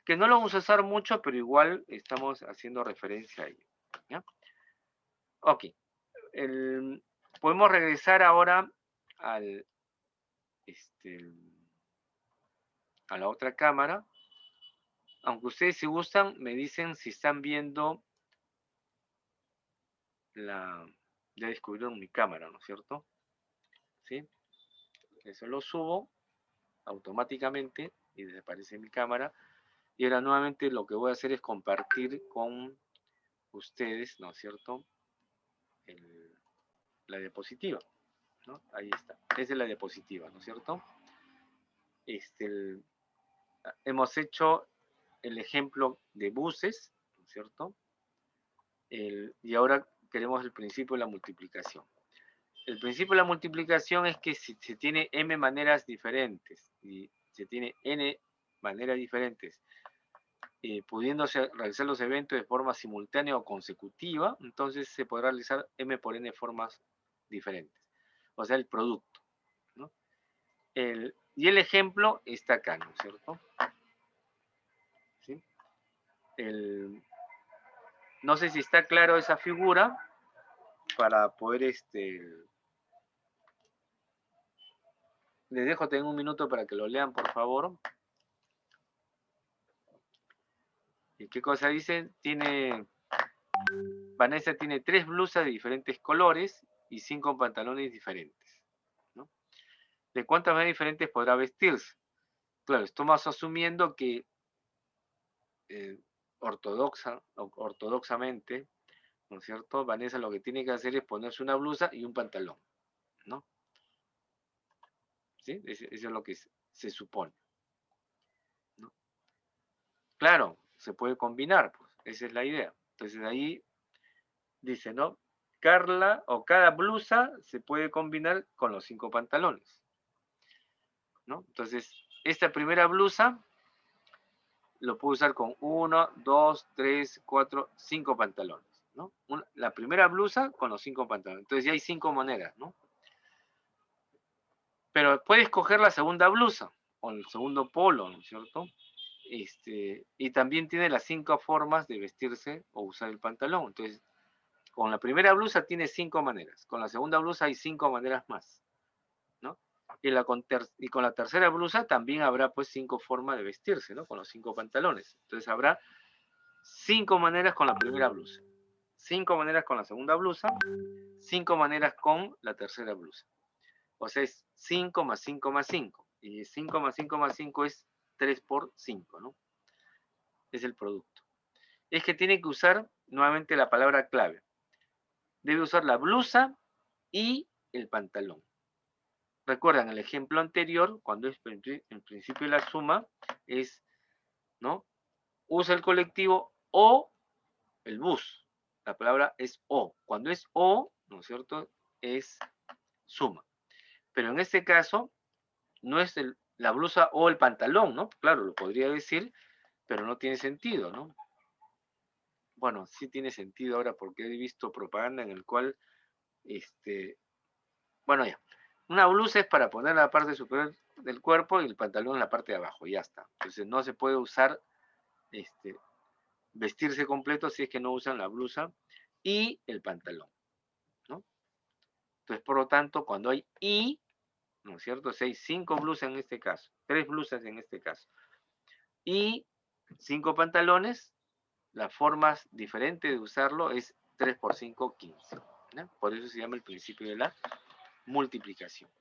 Que no lo vamos a usar mucho, pero igual estamos haciendo referencia a ello, ¿ya? Ok. Podemos regresar ahora al, a la otra cámara. Aunque ustedes, si gustan, me dicen si están viendo ya descubrieron mi cámara, ¿no es cierto? ¿Sí? Eso lo subo automáticamente y desaparece mi cámara. Y ahora nuevamente lo que voy a hacer es compartir con ustedes, ¿no es cierto?, la diapositiva, ¿no? Ahí está. Esa es la diapositiva, ¿no es cierto? Hemos hecho el ejemplo de buses, ¿no es cierto? Y ahora queremos el principio de la multiplicación. El principio de la multiplicación es que si se tiene m maneras diferentes y se tiene n maneras diferentes, pudiéndose realizar los eventos de forma simultánea o consecutiva, entonces se podrá realizar m por n formas diferentes. O sea, el producto, ¿no? Y el ejemplo está acá, ¿no es cierto? ¿Sí? No sé si está claro esa figura para poder les dejo tener un minuto para que lo lean, por favor. ¿Y qué cosa dice? Vanessa tiene 3 blusas de diferentes colores y 5 pantalones diferentes, ¿no? ¿De cuántas maneras diferentes podrá vestirse? Claro, estamos asumiendo que ortodoxamente, ¿no es cierto?, Vanessa lo que tiene que hacer es ponerse una blusa y un pantalón, ¿no? ¿Sí? Eso es lo que se supone, ¿no? Claro, se puede combinar, pues, esa es la idea. Entonces ahí dice, ¿no?, cada blusa se puede combinar con los 5 pantalones, ¿no? Entonces, esta primera blusa lo puedo usar con 1, 2, 3, 4, 5 pantalones, ¿no? La primera blusa con los 5 pantalones. Entonces ya hay 5 maneras, ¿no? Pero puedes coger la segunda blusa o el segundo polo, ¿no es cierto? Y también tiene las 5 formas de vestirse o usar el pantalón. Entonces, con la primera blusa tiene 5 maneras. Con la segunda blusa hay 5 maneras más, ¿no? Y con la tercera blusa también habrá pues 5 formas de vestirse, ¿no? Con los 5 pantalones. Entonces habrá 5 maneras con la primera blusa, 5 maneras con la segunda blusa, 5 maneras con la tercera blusa. O sea, es 5 más 5 más 5. Y 5 más 5 más 5 es 3 por 5, ¿no? Es el producto. Es que tiene que usar nuevamente la palabra clave. Debe usar la blusa y el pantalón. Recuerdan el ejemplo anterior, cuando es en principio la suma, es, ¿no? Usa el colectivo o el bus. La palabra es o. Cuando es o, ¿no es cierto? Es suma. Pero en este caso, no es la blusa o el pantalón, ¿no? Claro, lo podría decir, pero no tiene sentido, ¿no? Bueno, sí tiene sentido ahora porque he visto propaganda en el cual, bueno, ya. Una blusa es para poner la parte superior del cuerpo y el pantalón en la parte de abajo, ya está. Entonces no se puede usar, vestirse completo si es que no usan la blusa y el pantalón, ¿no? Entonces, por lo tanto, cuando hay y, ¿no es cierto? Si hay 5 blusas en este caso, 3 blusas en este caso, y 5 pantalones, las formas diferentes de usarlo es 3 por 5, 15. ¿No? Por eso se llama el principio de la multiplicación.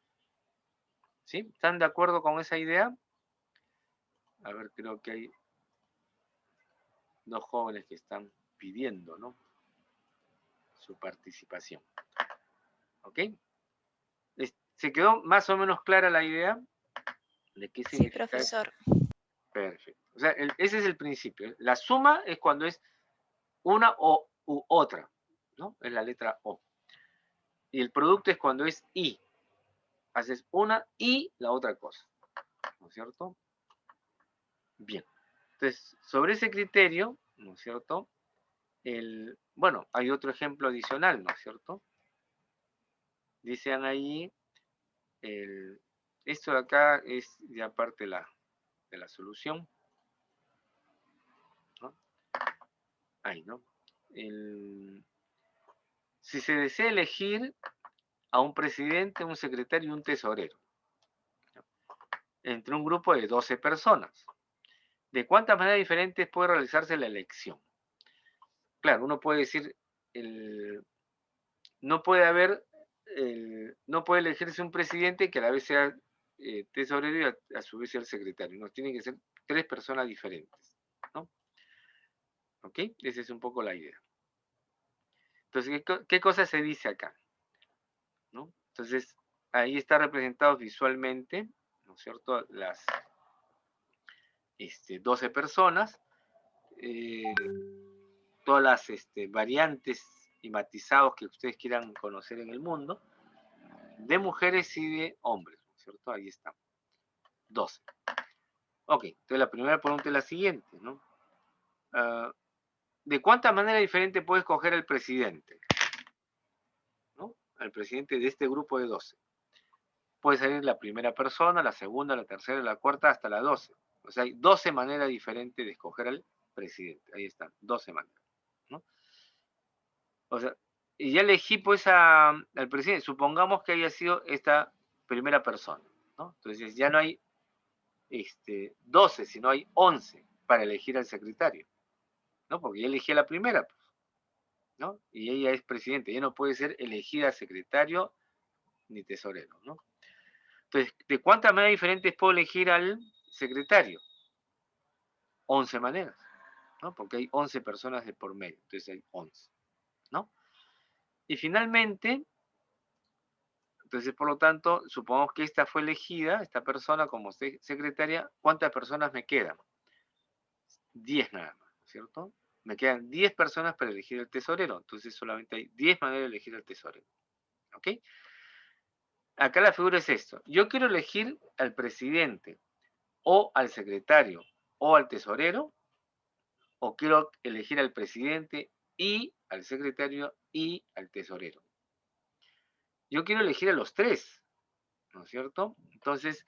¿Sí? ¿Están de acuerdo con esa idea? A ver, creo que hay 2 jóvenes que están pidiendo, ¿no? Su participación. ¿Ok? ¿Se quedó más o menos clara la idea de qué significa? Sí, profesor. Perfecto. O sea, ese es el principio. La suma es cuando es una o u otra, ¿no? Es la letra O. Y el producto es cuando es y. Haces una y la otra cosa, ¿no es cierto? Bien. Entonces, sobre ese criterio, ¿no es cierto? Bueno, hay otro ejemplo adicional, ¿no es cierto? Dicen ahí, esto de acá es ya parte de la solución, ¿no? Ahí, ¿no? Si se desea elegir a un presidente, un secretario y un tesorero, ¿no? Entre un grupo de 12 personas, ¿de cuántas maneras diferentes puede realizarse la elección? Claro, uno puede decir, no puede haber, no puede elegirse un presidente que a la vez sea tesorero y a su vez sea el secretario. No, tienen que ser 3 personas diferentes, ¿no? ¿Ok? Esa es un poco la idea. Entonces, ¿qué cosa se dice acá? ¿No? Entonces, ahí está representado visualmente, ¿no es cierto? Las 12 personas, todas las variantes y matizados que ustedes quieran conocer en el mundo, de mujeres y de hombres, ¿no es cierto? Ahí está. 12. Ok, entonces la primera pregunta es la siguiente, ¿no? ¿De cuántas maneras diferentes puede escoger el presidente? ¿No? El presidente de este grupo de 12. Puede salir la primera persona, la segunda, la tercera, la cuarta, hasta la 12. O sea, hay 12 maneras diferentes de escoger al presidente. Ahí están, 12 maneras, ¿no? O sea, y ya elegí pues al presidente. Supongamos que haya sido esta primera persona, ¿no? Entonces ya no hay 12, sino hay 11 para elegir al secretario, ¿no? Porque ya elegí a la primera, ¿no? Y ella es presidente, ya no puede ser elegida secretario ni tesorero, ¿no? Entonces, ¿de cuántas maneras diferentes puedo elegir al secretario? 11 maneras, ¿no? Porque hay 11 personas de por medio, entonces hay 11, ¿no? Y finalmente, entonces por lo tanto, supongamos que esta fue elegida, esta persona como secretaria, ¿cuántas personas me quedan? 10 nada más, ¿cierto? me quedan 10 personas para elegir el tesorero. Entonces solamente hay 10 maneras de elegir el tesorero. ¿Ok? Acá la figura es esto. Yo quiero elegir al presidente, o al secretario, o al tesorero, o quiero elegir al presidente y al secretario y al tesorero. Yo quiero elegir a los tres, ¿no es cierto? Entonces,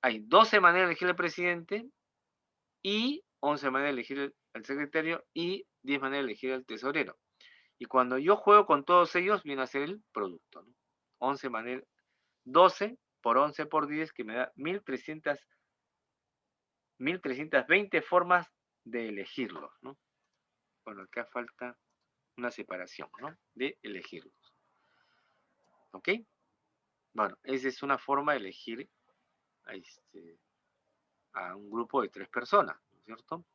hay 12 maneras de elegir al presidente y 11 maneras de elegir al secretario y 10 maneras de elegir al tesorero. Y cuando yo juego con todos ellos, viene a ser el producto, ¿no? 11 maneras, 12 por 11 por 10, que me da 1320 formas de elegirlos, ¿no? Bueno, acá falta una separación, ¿no? De elegirlos. ¿Ok? Bueno, esa es una forma de elegir a un grupo de 3 personas, ¿no es cierto?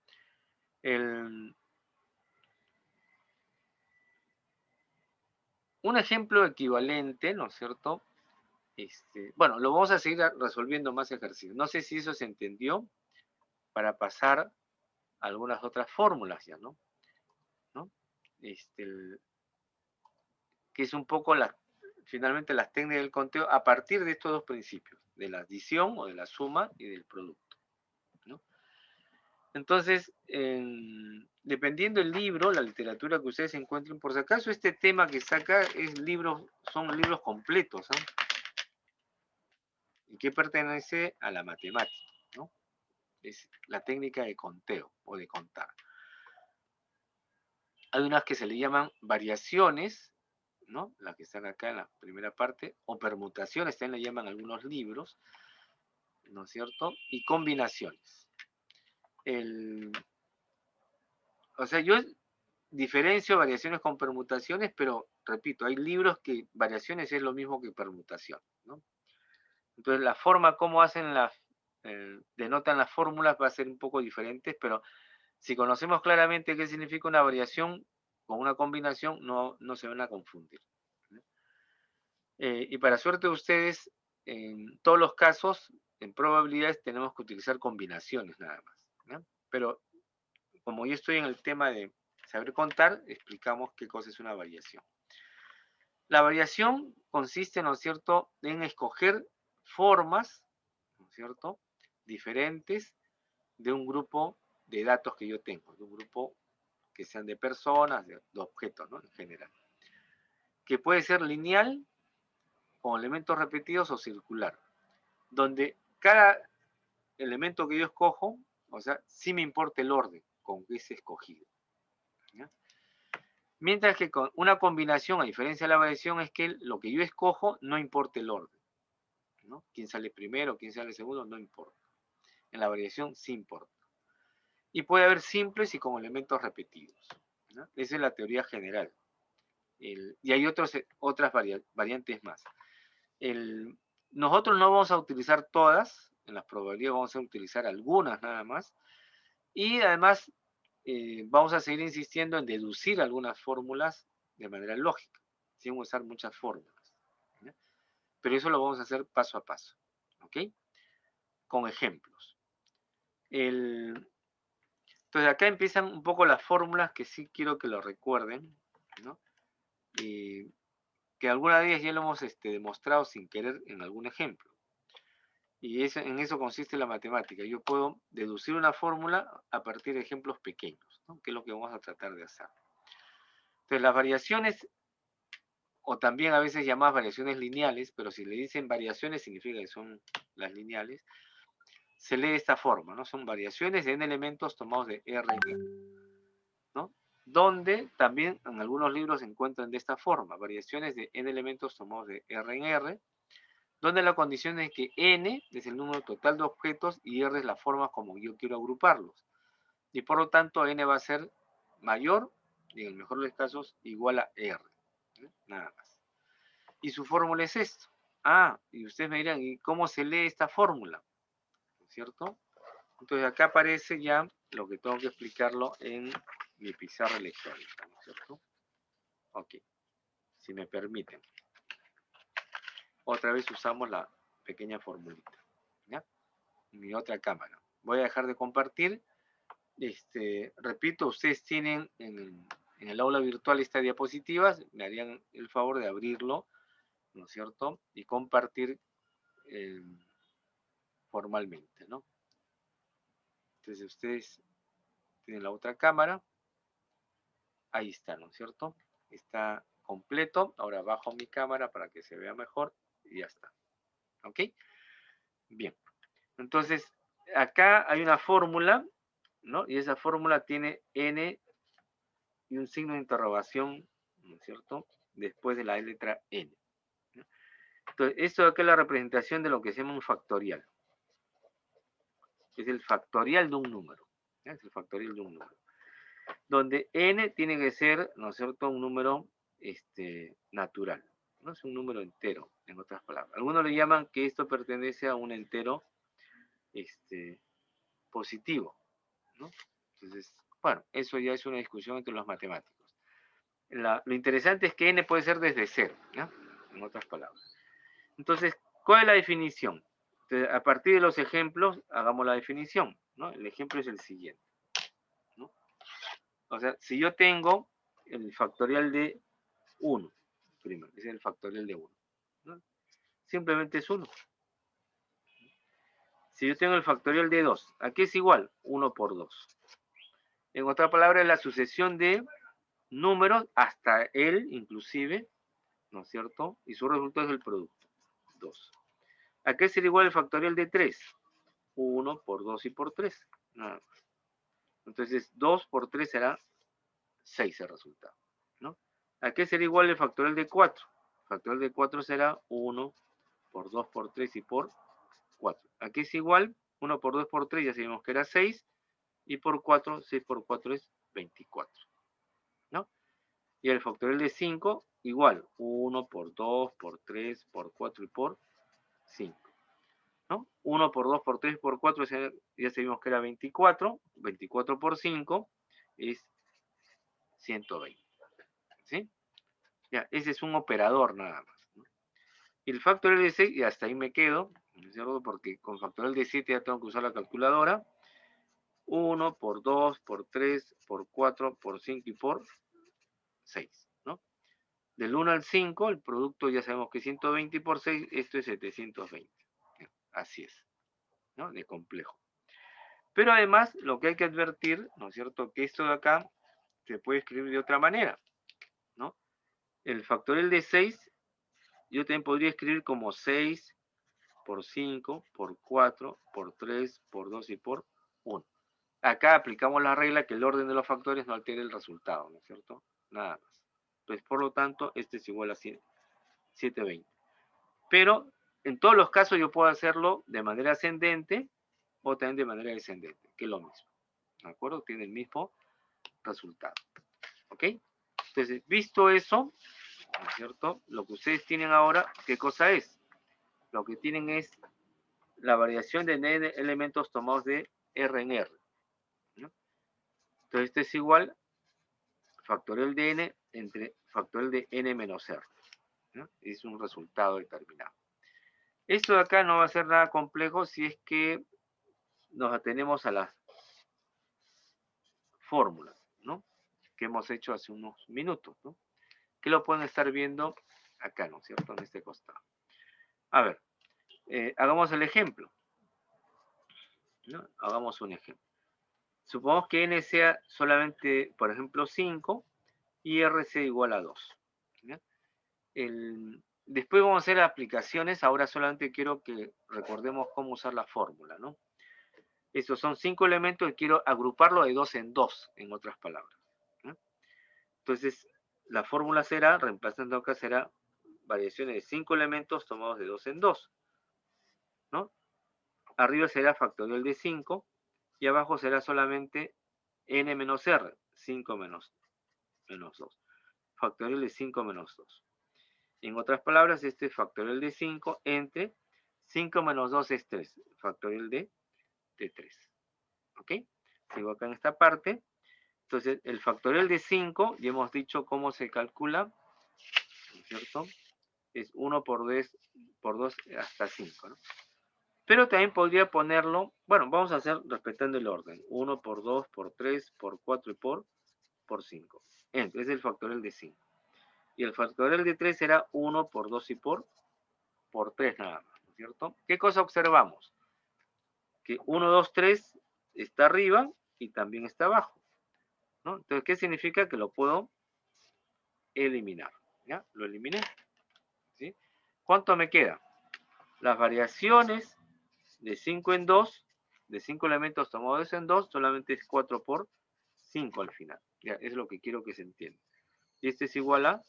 Un ejemplo equivalente, ¿no es cierto? Bueno, lo vamos a seguir resolviendo más ejercicios. No sé si eso se entendió para pasar a algunas otras fórmulas ya, ¿no? Que es un poco finalmente las técnicas del conteo a partir de estos dos principios, de la adición o de la suma y del producto, ¿no? Entonces, dependiendo del libro, la literatura que ustedes encuentren, por si acaso este tema que saca son libros completos, ¿no? Y que pertenece a la matemática, ¿no? Es la técnica de conteo o de contar. Hay unas que se le llaman variaciones, ¿no? Las que están acá en la primera parte, o permutaciones, también le llaman algunos libros, ¿no es cierto? Y combinaciones. O sea, yo diferencio variaciones con permutaciones, pero repito, hay libros que variaciones es lo mismo que permutación, ¿no? Entonces la forma como denotan las fórmulas va a ser un poco diferente, pero si conocemos claramente qué significa una variación con una combinación, no se van a confundir, ¿no? Y para suerte de ustedes, en todos los casos, en probabilidades tenemos que utilizar combinaciones nada más, ¿no? Pero como yo estoy en el tema de saber contar, explicamos qué cosa es una variación. La variación consiste, ¿no es cierto?, en escoger formas, ¿no es cierto?, diferentes de un grupo de datos que yo tengo, de un grupo que sean de personas, de objetos, ¿no?, en general. Que puede ser lineal, con elementos repetidos o circular, donde cada elemento que yo escojo, o sea, sí me importa el orden con que es escogido, ¿ya? Mientras que con una combinación, a diferencia de la variación, es que lo que yo escojo no importa el orden, ¿no? Quién sale primero, quién sale segundo, no importa. En la variación sí importa. Y puede haber simples y con elementos repetidos, ¿no? Esa es la teoría general. Y hay otras variantes más. Nosotros no vamos a utilizar todas, en las probabilidades vamos a utilizar algunas nada más. Y además vamos a seguir insistiendo en deducir algunas fórmulas de manera lógica, sin usar muchas fórmulas, ¿ya? Pero eso lo vamos a hacer paso a paso, ¿ok? Con ejemplos. Entonces acá empiezan un poco las fórmulas que sí quiero que lo recuerden, ¿no? Que alguna de ellas ya lo hemos demostrado sin querer en algún ejemplo. Y en eso consiste la matemática. Yo puedo deducir una fórmula a partir de ejemplos pequeños, ¿no? Que es lo que vamos a tratar de hacer. Entonces las variaciones, o también a veces llamadas variaciones lineales, pero si le dicen variaciones significa que son las lineales, se lee de esta forma, ¿no? Son variaciones de n elementos tomados de R en R, ¿no? Donde también en algunos libros se encuentran de esta forma, variaciones de n elementos tomados de R en R, donde la condición es que n es el número total de objetos y R es la forma como yo quiero agruparlos. Y por lo tanto n va a ser mayor, y en el mejor de los casos, igual a R, ¿no? Nada más. Y su fórmula es esto. Ah, y ustedes me dirán, ¿y cómo se lee esta fórmula? ¿No es cierto? Entonces acá aparece ya lo que tengo que explicarlo en mi pizarra electrónica, ¿no es cierto? Ok, si me permiten. Otra vez usamos la pequeña formulita, ¿ya? Mi otra cámara. Voy a dejar de compartir repito, ustedes tienen en el aula virtual estas diapositivas, me harían el favor de abrirlo, ¿no es cierto? Y compartir formalmente, ¿no? Entonces ustedes tienen la otra cámara, ahí está, ¿no es cierto? Está completo, ahora bajo mi cámara para que se vea mejor y ya está, ¿ok? Bien, entonces acá hay una fórmula, ¿no? Y esa fórmula tiene n y un signo de interrogación, ¿no es cierto? Después de la letra n. ¿No? Entonces, esto de acá es la representación de lo que se llama un factorial. Es el factorial de un número. ¿Ya? Es el factorial de un número. Donde n tiene que ser, ¿no es cierto?, un número natural. No es un número entero, en otras palabras. Algunos le llaman que esto pertenece a un entero positivo, ¿no? Entonces, bueno, eso ya es una discusión entre los matemáticos. Lo interesante es que n puede ser desde cero, ¿no? En otras palabras. Entonces, ¿cuál es la definición? Entonces, a partir de los ejemplos, hagamos la definición, ¿no? El ejemplo es el siguiente, ¿no? O sea, si yo tengo el factorial de 1, primero, es el factorial de 1, ¿no? Simplemente es 1. Si yo tengo el factorial de 2, ¿a qué es igual? 1 por 2. En otra palabra, es la sucesión de números hasta él, inclusive, ¿no es cierto? Y su resultado es el producto, 2. ¿A qué será igual el factorial de 3? 1 por 2 y por 3. Nada más. Entonces, 2 por 3 será 6 el resultado, ¿no? ¿A qué será igual el factorial de 4? El factorial de 4 será 1 por 2 por 3 y por 4. ¿A qué es igual? 1 por 2 por 3 ya sabemos que era 6. Y por 4, 6 por 4 es 24, ¿no? Y el factorial de 5, igual. 1 por 2, por 3, por 4 y por 5. ¿No? 1 por 2 por 3 por 4 ya sabemos que era 24. 24 por 5 es 120. ¿Sí? Ya, ese es un operador nada más, ¿no? Y el factorial de 6, y hasta ahí me quedo, ¿no es cierto? Porque con factorial de 7 ya tengo que usar la calculadora. 1 por 2, por 3, por 4, por 5 y por 6, ¿no? Del 1 al 5, el producto ya sabemos que es 120 y por 6, esto es 720. Así es, ¿no? De complejo. Pero además, lo que hay que advertir, ¿no es cierto?, que esto de acá se puede escribir de otra manera, ¿no? El factorial de 6, yo también podría escribir como 6 por 5, por 4, por 3, por 2 y por 1. Acá aplicamos la regla que el orden de los factores no altere el resultado, ¿no es cierto? Nada más. Pues por lo tanto, este es igual a 720. Pero en todos los casos yo puedo hacerlo de manera ascendente o también de manera descendente, que es lo mismo. ¿De acuerdo? Tiene el mismo resultado. ¿Ok? Entonces, visto eso, ¿no es cierto? Lo que ustedes tienen ahora, ¿qué cosa es? Lo que tienen es la variación de n elementos tomados de R en R, ¿no? Entonces, este es igual factorial de n entre factorial de n menos r, ¿no? Es un resultado determinado. Esto de acá no va a ser nada complejo si es que nos atenemos a las fórmulas, ¿no? Que hemos hecho hace unos minutos, ¿no? Que lo pueden estar viendo acá, ¿no es cierto? En este costado. A ver, hagamos el ejemplo, ¿no? Hagamos un ejemplo. Supongamos que n sea solamente, por ejemplo, 5 y r sea igual a 2. ¿Ya? Después vamos a hacer aplicaciones. Ahora solamente quiero que recordemos cómo usar la fórmula, ¿no? Estos son 5 elementos y quiero agruparlo de 2 en 2, en otras palabras, ¿no? Entonces, la fórmula será, reemplazando acá, será variaciones de 5 elementos tomados de 2 en 2, ¿no? Arriba será factorial de 5 y abajo será solamente n menos r, 5 menos 2. Factorial de 5 menos 2. En otras palabras, este es factorial de 5 entre 5 menos 2 es 3. Factorial de 3. ¿Ok? Sigo acá en esta parte. Entonces, el factorial de 5, ya hemos dicho cómo se calcula, ¿no es cierto? Es 1 por 2 hasta 5, ¿no? Pero también podría ponerlo, bueno, vamos a hacer respetando el orden. 1 por 2, por 3, por 4 y por 5. Entonces es el factorial de 5. Y el factorial de 3 será 1 por 2 y por 3 nada más, ¿no es cierto? ¿Qué cosa observamos? Que 1, 2, 3 está arriba y también está abajo, ¿no? Entonces, ¿qué significa? Que lo puedo eliminar, ¿ya? Lo eliminé, ¿sí? ¿Cuánto me queda? Las variaciones de 5 en 2, de 5 elementos tomados en 2, solamente es 4 por 5 al final. Ya, es lo que quiero que se entienda. Y este es igual a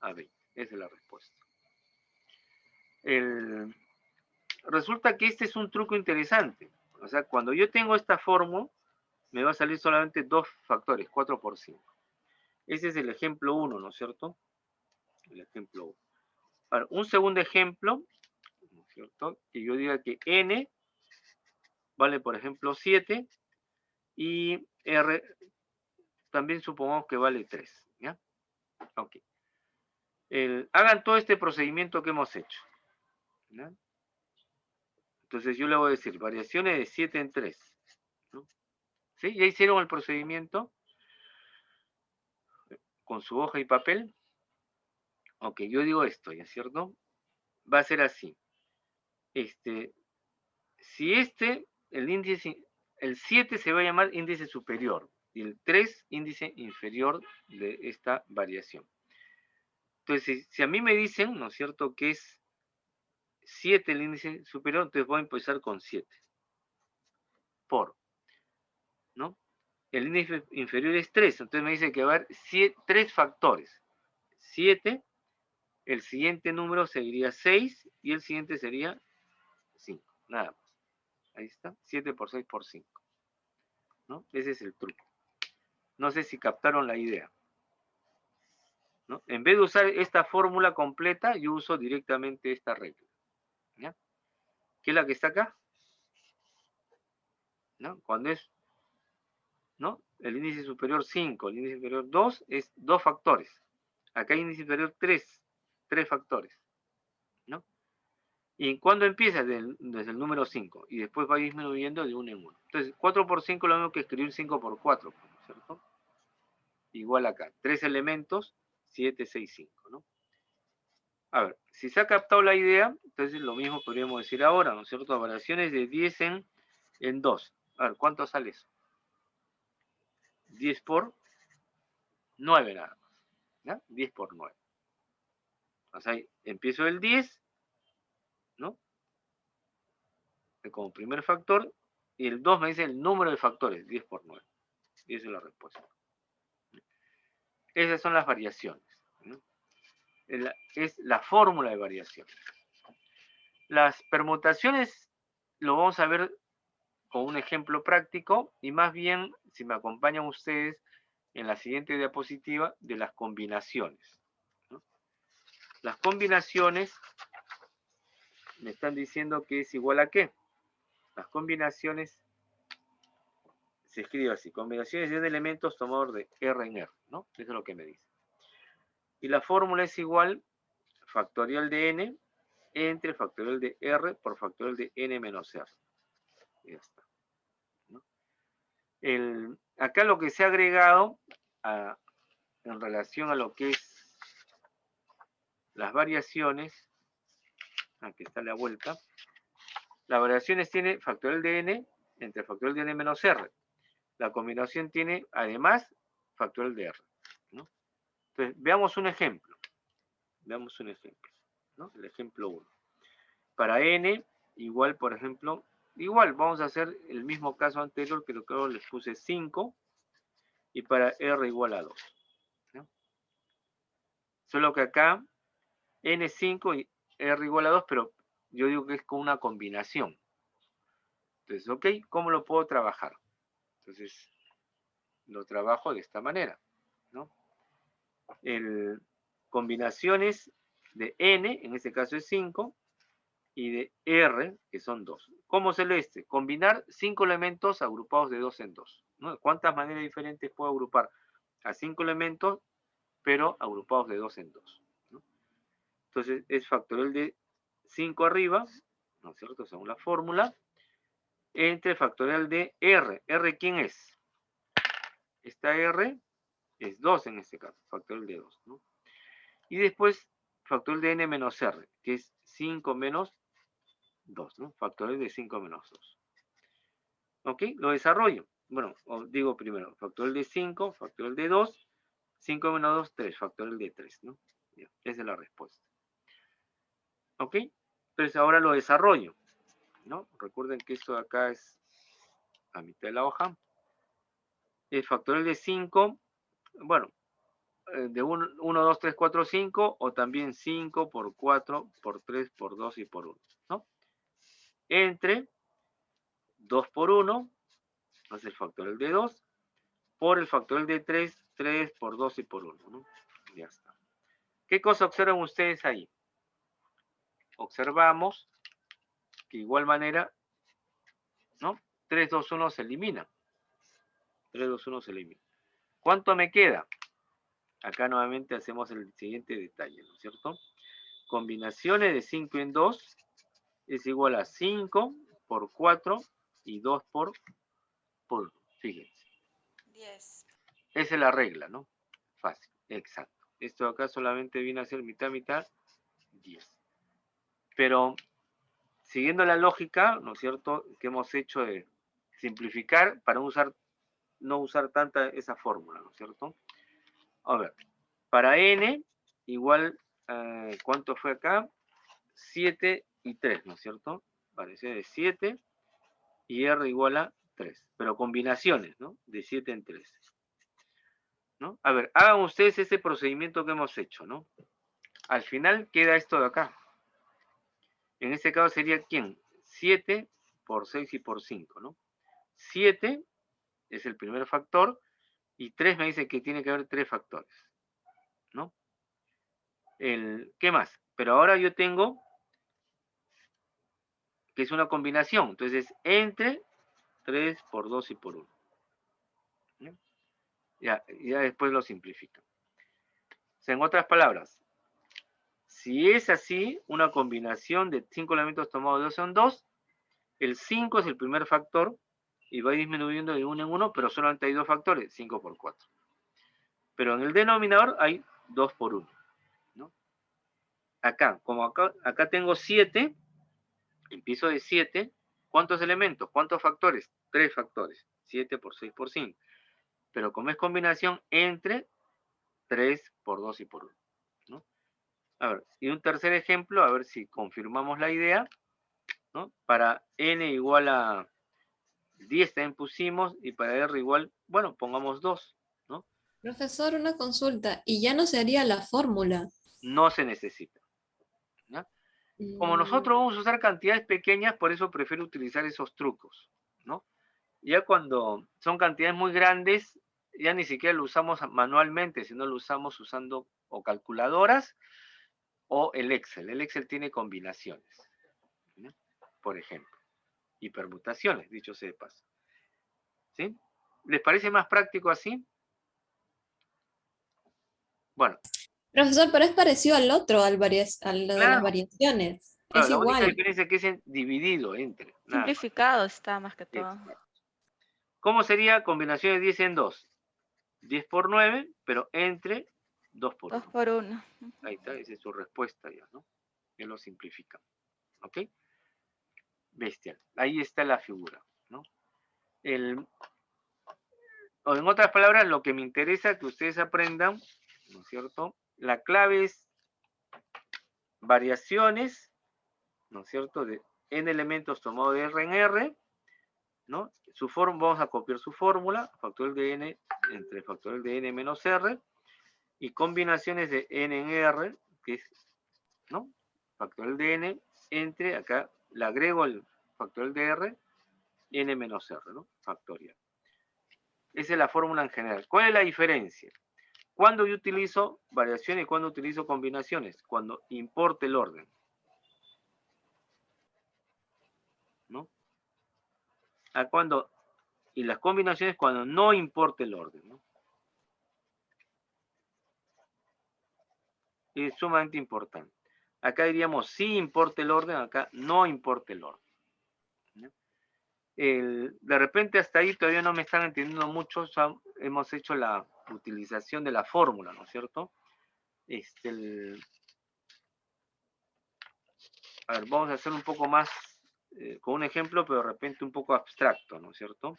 20. Esa es la respuesta. Resulta que este es un truco interesante. O sea, cuando yo tengo esta fórmula, me va a salir solamente dos factores, 4 por 5. Ese es el ejemplo 1, ¿no es cierto? El ejemplo 1. Ahora, un segundo ejemplo, ¿no es cierto? Que yo diga que n vale, por ejemplo, 7 y r también supongamos que vale 3, ¿ya? Ok. Hagan todo este procedimiento que hemos hecho, ¿ya? Entonces yo le voy a decir variaciones de 7 en 3, ¿no? ¿Sí? ¿Ya hicieron el procedimiento con su hoja y papel? Ok, yo digo esto, ¿ya es cierto? Va a ser así. Si el índice, el 7 se va a llamar índice superior y el 3 índice inferior de esta variación. Entonces, si a mí me dicen, ¿no es cierto?, que es 7 el índice superior, entonces voy a empezar con 7. ¿No? El índice inferior es 3, entonces me dice que va a haber 3 factores. 7, el siguiente número sería 6 y el siguiente sería 5, nada más. Ahí está, 7 por 6 por 5. ¿No? Ese es el truco. No sé si captaron la idea, ¿no? En vez de usar esta fórmula completa, yo uso directamente esta regla, ¿ya? ¿Qué es la que está acá? ¿No? Cuando es, ¿no? El índice superior 5, el índice inferior 2, es 2 factores. Acá hay índice inferior 3 factores, ¿no? ¿Y cuándo empieza? Desde el número 5, y después va disminuyendo de 1 en 1. Entonces, 4 por 5 lo mismo que escribir 5 por 4, ¿cierto? Igual acá, 3 elementos, 7, 6, 5, ¿no? A ver, si se ha captado la idea, entonces lo mismo podríamos decir ahora, ¿no es cierto? Variaciones de 10 en 2. A ver, ¿cuánto sale eso? 10 por 9 nada más, ¿ya? 10 por 9. O sea, empiezo el 10, ¿no? Como primer factor, y el 2 me dice el número de factores, 10 por 9. Y esa es la respuesta. Esas son las variaciones, ¿no? Es la fórmula de variación. Las permutaciones lo vamos a ver con un ejemplo práctico y más bien, si me acompañan ustedes en la siguiente diapositiva, de las combinaciones, ¿no? Las combinaciones me están diciendo que es igual a ¿qué? Las combinaciones se escribe así, combinaciones de elementos tomados de R en R, ¿no? Eso es lo que me dice. Y la fórmula es igual factorial de n entre factorial de R por factorial de n menos R. Y ya está, ¿no? Acá lo que se ha agregado en relación a lo que es las variaciones, aquí está la vuelta, las variaciones tiene factorial de n entre factorial de n menos r. La combinación tiene además factorial de r, ¿no? Entonces, veamos un ejemplo. Veamos un ejemplo, ¿no? El ejemplo 1. Para n igual, por ejemplo, igual vamos a hacer el mismo caso anterior, que lo que les puse 5, y para r igual a 2, ¿no? Solo que acá n es 5 y r igual a 2, pero yo digo que es con una combinación. Entonces, ok, ¿cómo lo puedo trabajar? Entonces, lo trabajo de esta manera, ¿no? Combinaciones de n, en este caso es 5, y de r, que son 2. ¿Cómo se lee este? Combinar 5 elementos agrupados de 2 en 2, ¿no? ¿Cuántas maneras diferentes puedo agrupar a 5 elementos, pero agrupados de 2 en 2, ¿no? Entonces, es factorial de 5 arriba ¿no es cierto? Según la fórmula, entre factorial de R. ¿R quién es? Esta R es 2 en este caso, factorial de 2, ¿no? Y después, factorial de n menos R, que es 5 menos 2, ¿no? Factorial de 5 menos 2. ¿Ok? Lo desarrollo. Bueno, os digo primero, factorial de 5, factorial de 2, 5 menos 2, 3, factorial de 3, ¿no? Ya, esa es la respuesta. ¿Ok? Entonces ahora lo desarrollo, ¿no? Recuerden que esto de acá es a mitad de la hoja. El factorial de 5, bueno, de 1, 2, 3, 4, 5, o también 5 por 4, por 3, por 2 y por 1, ¿no? Entre 2 por 1, es el factorial de 2, por el factorial de 3, 3 por 2 y por 1, ¿no? Ya está. ¿Qué cosa observan ustedes ahí? Observamos que de igual manera, ¿no? 3, 2, 1 se elimina. 3, 2, 1 se elimina. ¿Cuánto me queda? Acá nuevamente hacemos el siguiente detalle, ¿no es cierto? Combinaciones de 5 en 2 es igual a 5 por 4 y 2 por 1. Fíjense. 10. Esa es la regla, ¿no? Fácil, exacto. Esto acá solamente viene a ser mitad, mitad, 10. Pero siguiendo la lógica, ¿no es cierto?, que hemos hecho de simplificar para no usar tanta esa fórmula, ¿no es cierto? A ver, para n igual, ¿cuánto fue acá? 7 y 3, ¿no es cierto? Parecía de 7 y r igual a 3. Pero combinaciones, ¿no? De 7 en 3. ¿No? A ver, hagan ustedes ese procedimiento que hemos hecho, ¿no? Al final queda esto de acá. En este caso sería, ¿quién? 7 por 6 y por 5, ¿no? 7 es el primer factor y 3 me dice que tiene que haber 3 factores, ¿no? ¿Qué más? Pero ahora yo tengo que es una combinación, entonces entre 3 por 2 y por 1. ¿No? Ya después lo simplifica. O sea, en otras palabras, si es así, una combinación de 5 elementos tomados de 2 en 2, el 5 es el primer factor y va disminuyendo de 1 en 1, pero solamente hay 2 factores, 5 por 4. Pero en el denominador hay 2 por 1. ¿No? Acá, como acá tengo 7, empiezo de 7, ¿cuántos elementos? ¿Cuántos factores? 3 factores, 7 por 6 por 5. Pero como es combinación, entre 3 por 2 y por 1. ¿No? A ver, y un tercer ejemplo, a ver si confirmamos la idea, ¿no? Para n igual a 10 también pusimos, y para r igual, bueno, pongamos 2, ¿no? Profesor, una consulta. ¿Y ya no se haría la fórmula? No se necesita. ¿No? Como nosotros vamos a usar cantidades pequeñas, por eso prefiero utilizar esos trucos, ¿no? Ya cuando son cantidades muy grandes, ya ni siquiera lo usamos manualmente, sino lo usamos usando o calculadoras o el Excel. El Excel tiene combinaciones, ¿no? Por ejemplo, y permutaciones, dicho sea de paso. ¿Sí? ¿Les parece más práctico así? Bueno. Profesor, pero es parecido al otro, a lo de las Claro, variaciones. claro, Es la única igual. diferencia es que es dividido entre. Nada más. Simplificado está más que todo. Exacto. ¿Cómo sería combinación de 10 en 2? 10 por 9, pero entre 2 por 1. 2 por 1. Ahí está, esa es su respuesta ya, ¿no? Ya lo simplifica. ¿Ok? Bestial. Ahí está la figura, ¿no? O en otras palabras, lo que me interesa que ustedes aprendan, ¿no es cierto? La clave es variaciones, ¿no es cierto? De n elementos tomados de r en r, ¿no? Vamos a copiar su fórmula, factorial de n entre factorial de n menos r, y combinaciones de n en r, que es, ¿no? Factorial de n entre, acá le agrego el factorial de r, n menos r, ¿no? Factorial. Esa es la fórmula en general. ¿Cuál es la diferencia? ¿Cuándo yo utilizo variaciones y cuándo utilizo combinaciones? Cuando importe el orden, ¿no? Y las combinaciones cuando no importe el orden, ¿no? Es sumamente importante. Acá diríamos sí importa el orden, acá no importa el orden. De repente hasta ahí todavía no me están entendiendo mucho, ya hemos hecho la utilización de la fórmula, ¿no es cierto? A ver, vamos a hacer un poco más, con un ejemplo, pero de repente un poco abstracto, ¿no es cierto?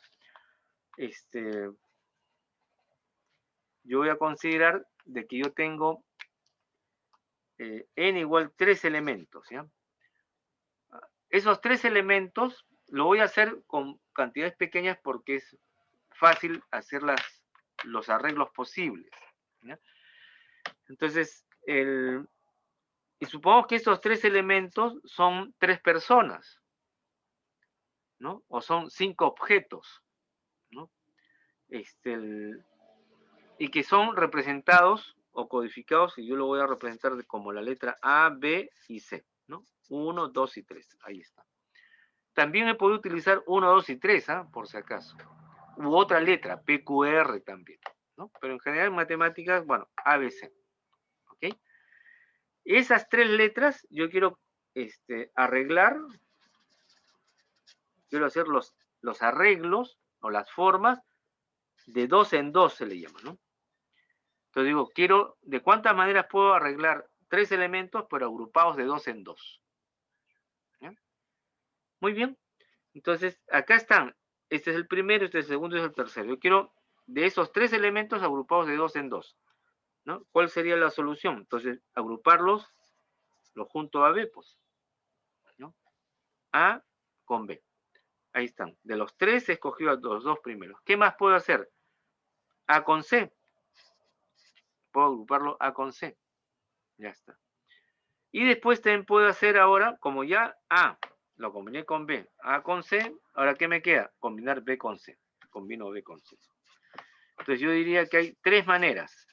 Yo voy a considerar de que yo tengo n igual 3 elementos, ¿ya? Esos 3 elementos lo voy a hacer con cantidades pequeñas porque es fácil hacer los arreglos posibles, ¿ya? Entonces, y supongamos que estos 3 elementos son 3 personas, ¿no? O son 5 objetos, ¿no? Y que son representados o codificados, y yo lo voy a representar como la letra A, B y C, ¿no? 1, 2 y 3, ahí está. También he podido utilizar 1, 2 y 3, ¿ah? Por si acaso. U otra letra, P, Q, R también, ¿no? Pero en general en matemáticas, bueno, A, B, C, ¿ok? Esas 3 letras yo quiero arreglar, quiero hacer los arreglos o las formas de 2 en 2 se le llama, ¿no? Entonces digo, ¿de cuántas maneras puedo arreglar 3 elementos pero agrupados de 2 en 2? ¿Ya? Muy bien. Entonces, acá están. Este es el primero, este es el segundo y este es el tercero. Yo quiero de esos 3 elementos agrupados de 2 en 2, ¿no? ¿Cuál sería la solución? Entonces, agruparlos, lo junto a B, pues, ¿no? A con B. Ahí están. De los 3 he escogido los 2 primeros. ¿Qué más puedo hacer? A con C. Puedo agruparlo A con C. Ya está. Y después también puedo hacer ahora, como ya A lo combiné con B, A con C, ahora ¿qué me queda? Combinar B con C. Combino B con C. Entonces yo diría que hay 3 maneras.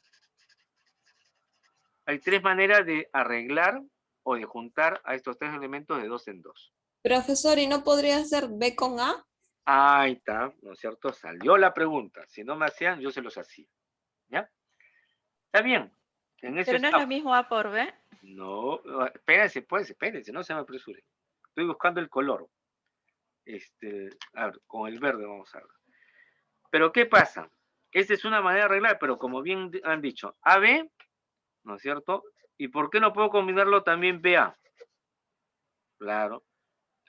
Hay 3 maneras de arreglar o de juntar a estos 3 elementos de 2 en 2. Profesor, ¿y no podría ser B con A? Ahí está, ¿no es cierto? Salió la pregunta. Si no me hacían, yo se los hacía. ¿Ya? Está bien. En eso Pero no es está. lo mismo A por B. No, espérense, pues, espérense, no se me apresure. Estoy buscando el color. A ver, con el verde vamos a ver. Pero ¿qué pasa? Esta es una manera de arreglar, pero como bien han dicho, AB, ¿no es cierto? ¿Y por qué no puedo combinarlo también BA? Claro.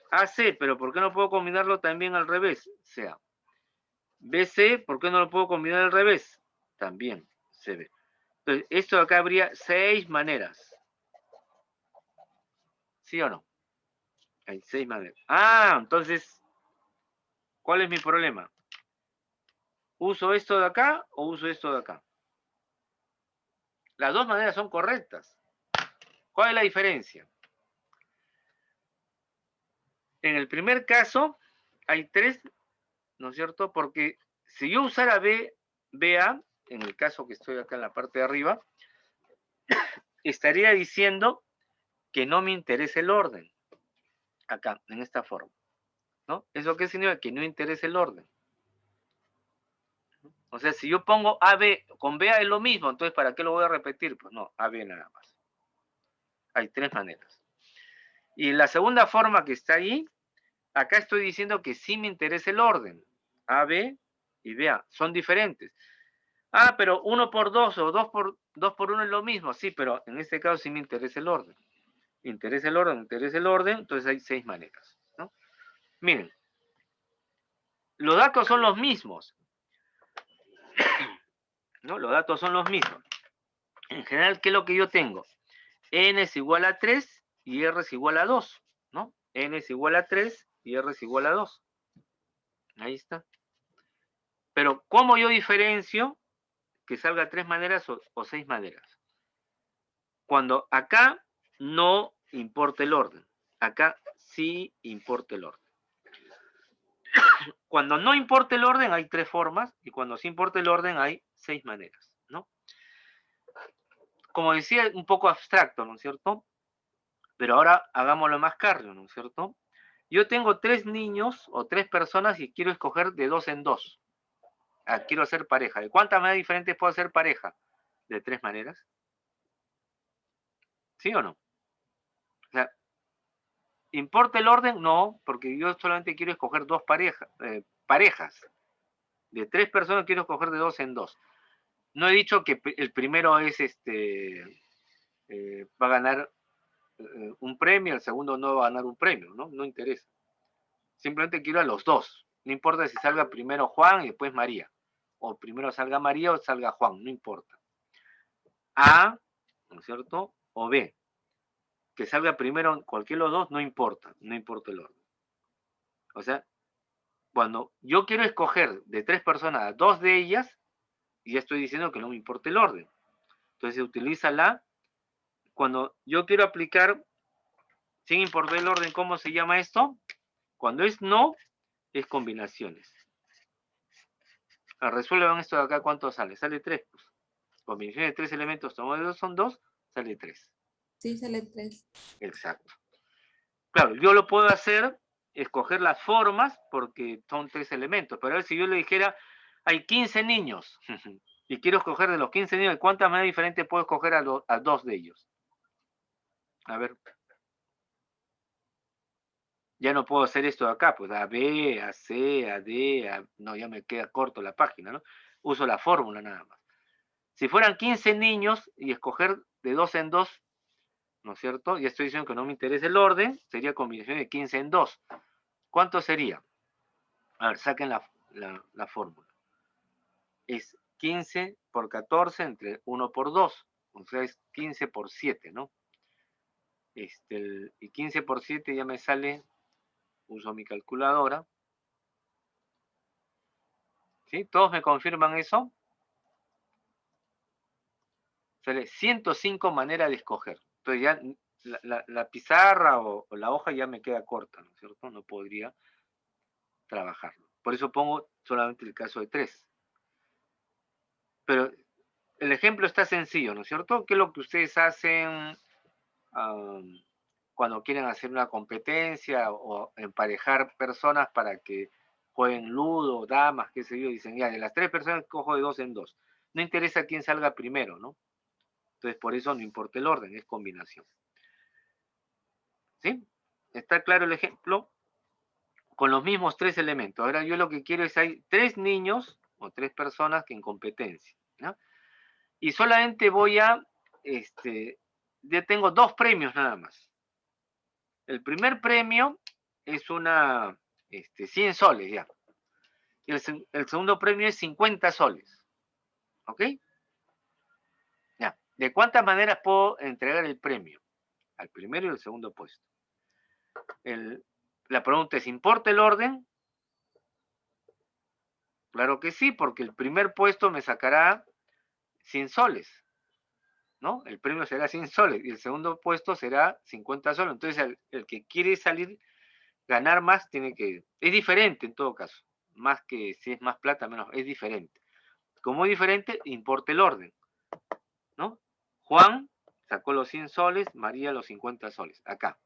AC, pero ¿por qué no puedo combinarlo también al revés? CA. BC, ¿por qué no lo puedo combinar al revés? También CB. Entonces, esto de acá habría 6 maneras. ¿Sí o no? Hay 6 maneras. Ah, entonces, ¿cuál es mi problema? ¿Uso esto de acá o uso esto de acá? Las 2 maneras son correctas. ¿Cuál es la diferencia? En el primer caso, hay 3, ¿no es cierto? Porque si yo usara BA, en el caso que estoy acá en la parte de arriba, estaría diciendo que no me interesa el orden. Acá, en esta forma, ¿no? ¿Eso qué significa? Que no interesa el orden. O sea, si yo pongo AB con BA es lo mismo, entonces ¿para qué lo voy a repetir? Pues no, AB nada más. Hay 3 maneras. Y la segunda forma que está ahí, acá estoy diciendo que sí me interesa el orden. AB y BA son diferentes. Ah, pero 1 por 2 o 2 por 1 es lo mismo. Sí, pero en este caso sí me interesa el orden. Interesa el orden, entonces hay 6 maneras, ¿no? Miren, los datos son los mismos, ¿no? Los datos son los mismos. En general, ¿qué es lo que yo tengo? N es igual a 3 y R es igual a 2, ¿no? N es igual a 3 y R es igual a 2. Ahí está. Pero, ¿cómo yo diferencio que salga 3 maneras o 6 maneras? Cuando acá no importa el orden. Acá sí importa el orden. Cuando no importa el orden hay 3 formas y cuando sí importa el orden hay 6 maneras, ¿no? Como decía, un poco abstracto, ¿no es cierto? Pero ahora hagámoslo más cardio, ¿no es cierto? Yo tengo 3 niños o 3 personas y quiero escoger de 2 en 2. Quiero hacer pareja. ¿De cuántas maneras diferentes puedo hacer pareja? De 3 maneras. ¿Sí o no? ¿Importa el orden? No, porque yo solamente quiero escoger dos parejas. De 3 personas quiero escoger de 2 en 2. No he dicho que el primero es va a ganar un premio, el segundo no va a ganar un premio, ¿no? No interesa. Simplemente quiero a los dos. No importa si salga primero Juan y después María. O primero salga María o salga Juan, no importa. A, ¿no es cierto? O B. Que salga primero cualquiera de los dos, no importa el orden. O sea, cuando yo quiero escoger de 3 personas a 2 de ellas, ya estoy diciendo que no me importa el orden. Entonces se utiliza cuando yo quiero aplicar, sin importar el orden, ¿cómo se llama esto? Cuando es no, es combinaciones. Resuelvan esto de acá, ¿cuánto sale? Sale 3. Pues. Combinación de 3 elementos tomados de 2 son 2, sale 3. Sí, sale 3. Exacto. Claro, yo lo puedo hacer, escoger las formas, porque son 3 elementos. Pero a ver, si yo le dijera, hay 15 niños, y quiero escoger de los 15 niños, ¿cuántas maneras diferentes puedo escoger a 2 de ellos? A ver. Ya no puedo hacer esto de acá, pues a B, a C, a D, no, ya me queda corto la página, ¿no? Uso la fórmula nada más. Si fueran 15 niños y escoger de 2 en 2, ¿no es cierto? Ya estoy diciendo que no me interesa el orden, sería combinación de 15 en 2. ¿Cuánto sería? A ver, saquen la fórmula. Es 15 por 14 entre 1 por 2, o sea, es 15 por 7, ¿no? Y 15 por 7 ya me sale, uso mi calculadora, ¿sí? ¿Todos me confirman eso? Sale 105 maneras de escoger. Entonces ya la pizarra o la hoja ya me queda corta, ¿no es cierto? No podría trabajarlo. Por eso pongo solamente el caso de 3. Pero el ejemplo está sencillo, ¿no es cierto? ¿Qué es lo que ustedes hacen cuando quieren hacer una competencia o emparejar personas para que jueguen ludo, damas, qué sé yo? Dicen, ya, de las 3 personas cojo de 2 en 2. No interesa quién salga primero, ¿no? Entonces, por eso no importa el orden, es combinación. ¿Sí? ¿Está claro el ejemplo? Con los mismos 3 elementos. Ahora yo lo que quiero es, hay 3 niños o 3 personas que en competencia, ¿no? Y solamente voy a, ya tengo 2 premios nada más. El primer premio es 100 soles ya. Y el segundo premio es 50 soles. ¿Ok? Ya. ¿De cuántas maneras puedo entregar el premio? Al primero y al segundo puesto. La pregunta es, ¿importa el orden? Claro que sí, porque el primer puesto me sacará 100 soles, ¿no? El premio será 100 soles y el segundo puesto será 50 soles. Entonces, el que quiere salir, ganar más, tiene que... Es diferente en todo caso. Más que si es más plata, menos. Es diferente. Como es diferente, importa el orden, ¿no? Juan sacó los 100 soles, María los 50 soles. Acá,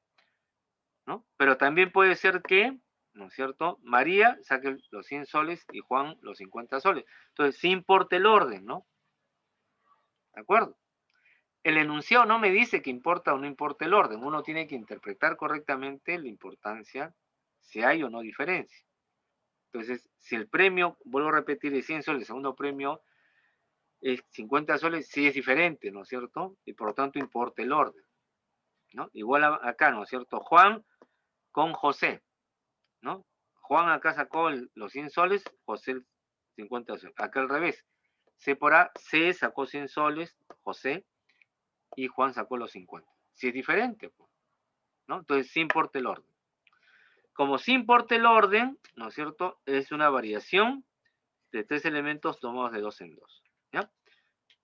¿no? Pero también puede ser que, ¿no es cierto? María saque los 100 soles y Juan los 50 soles. Entonces, sí importa el orden, ¿no? ¿De acuerdo? El enunciado no me dice que importa o no importa el orden. Uno tiene que interpretar correctamente la importancia, si hay o no diferencia. Entonces, si el premio, vuelvo a repetir, es 100 soles, el segundo premio es 50 soles, sí es diferente, ¿no es cierto? Y por lo tanto importa el orden, ¿no? Igual acá, ¿no es cierto? Juan con José, ¿no? Juan acá sacó los 100 soles, José 50 soles. Acá al revés. C por A, C sacó 100 soles, José, y Juan sacó los 50. Si es diferente, ¿no? Entonces sí importa el orden. Como sí importa el orden, ¿no es cierto? Es una variación de 3 elementos tomados de 2 en 2. ¿Ya?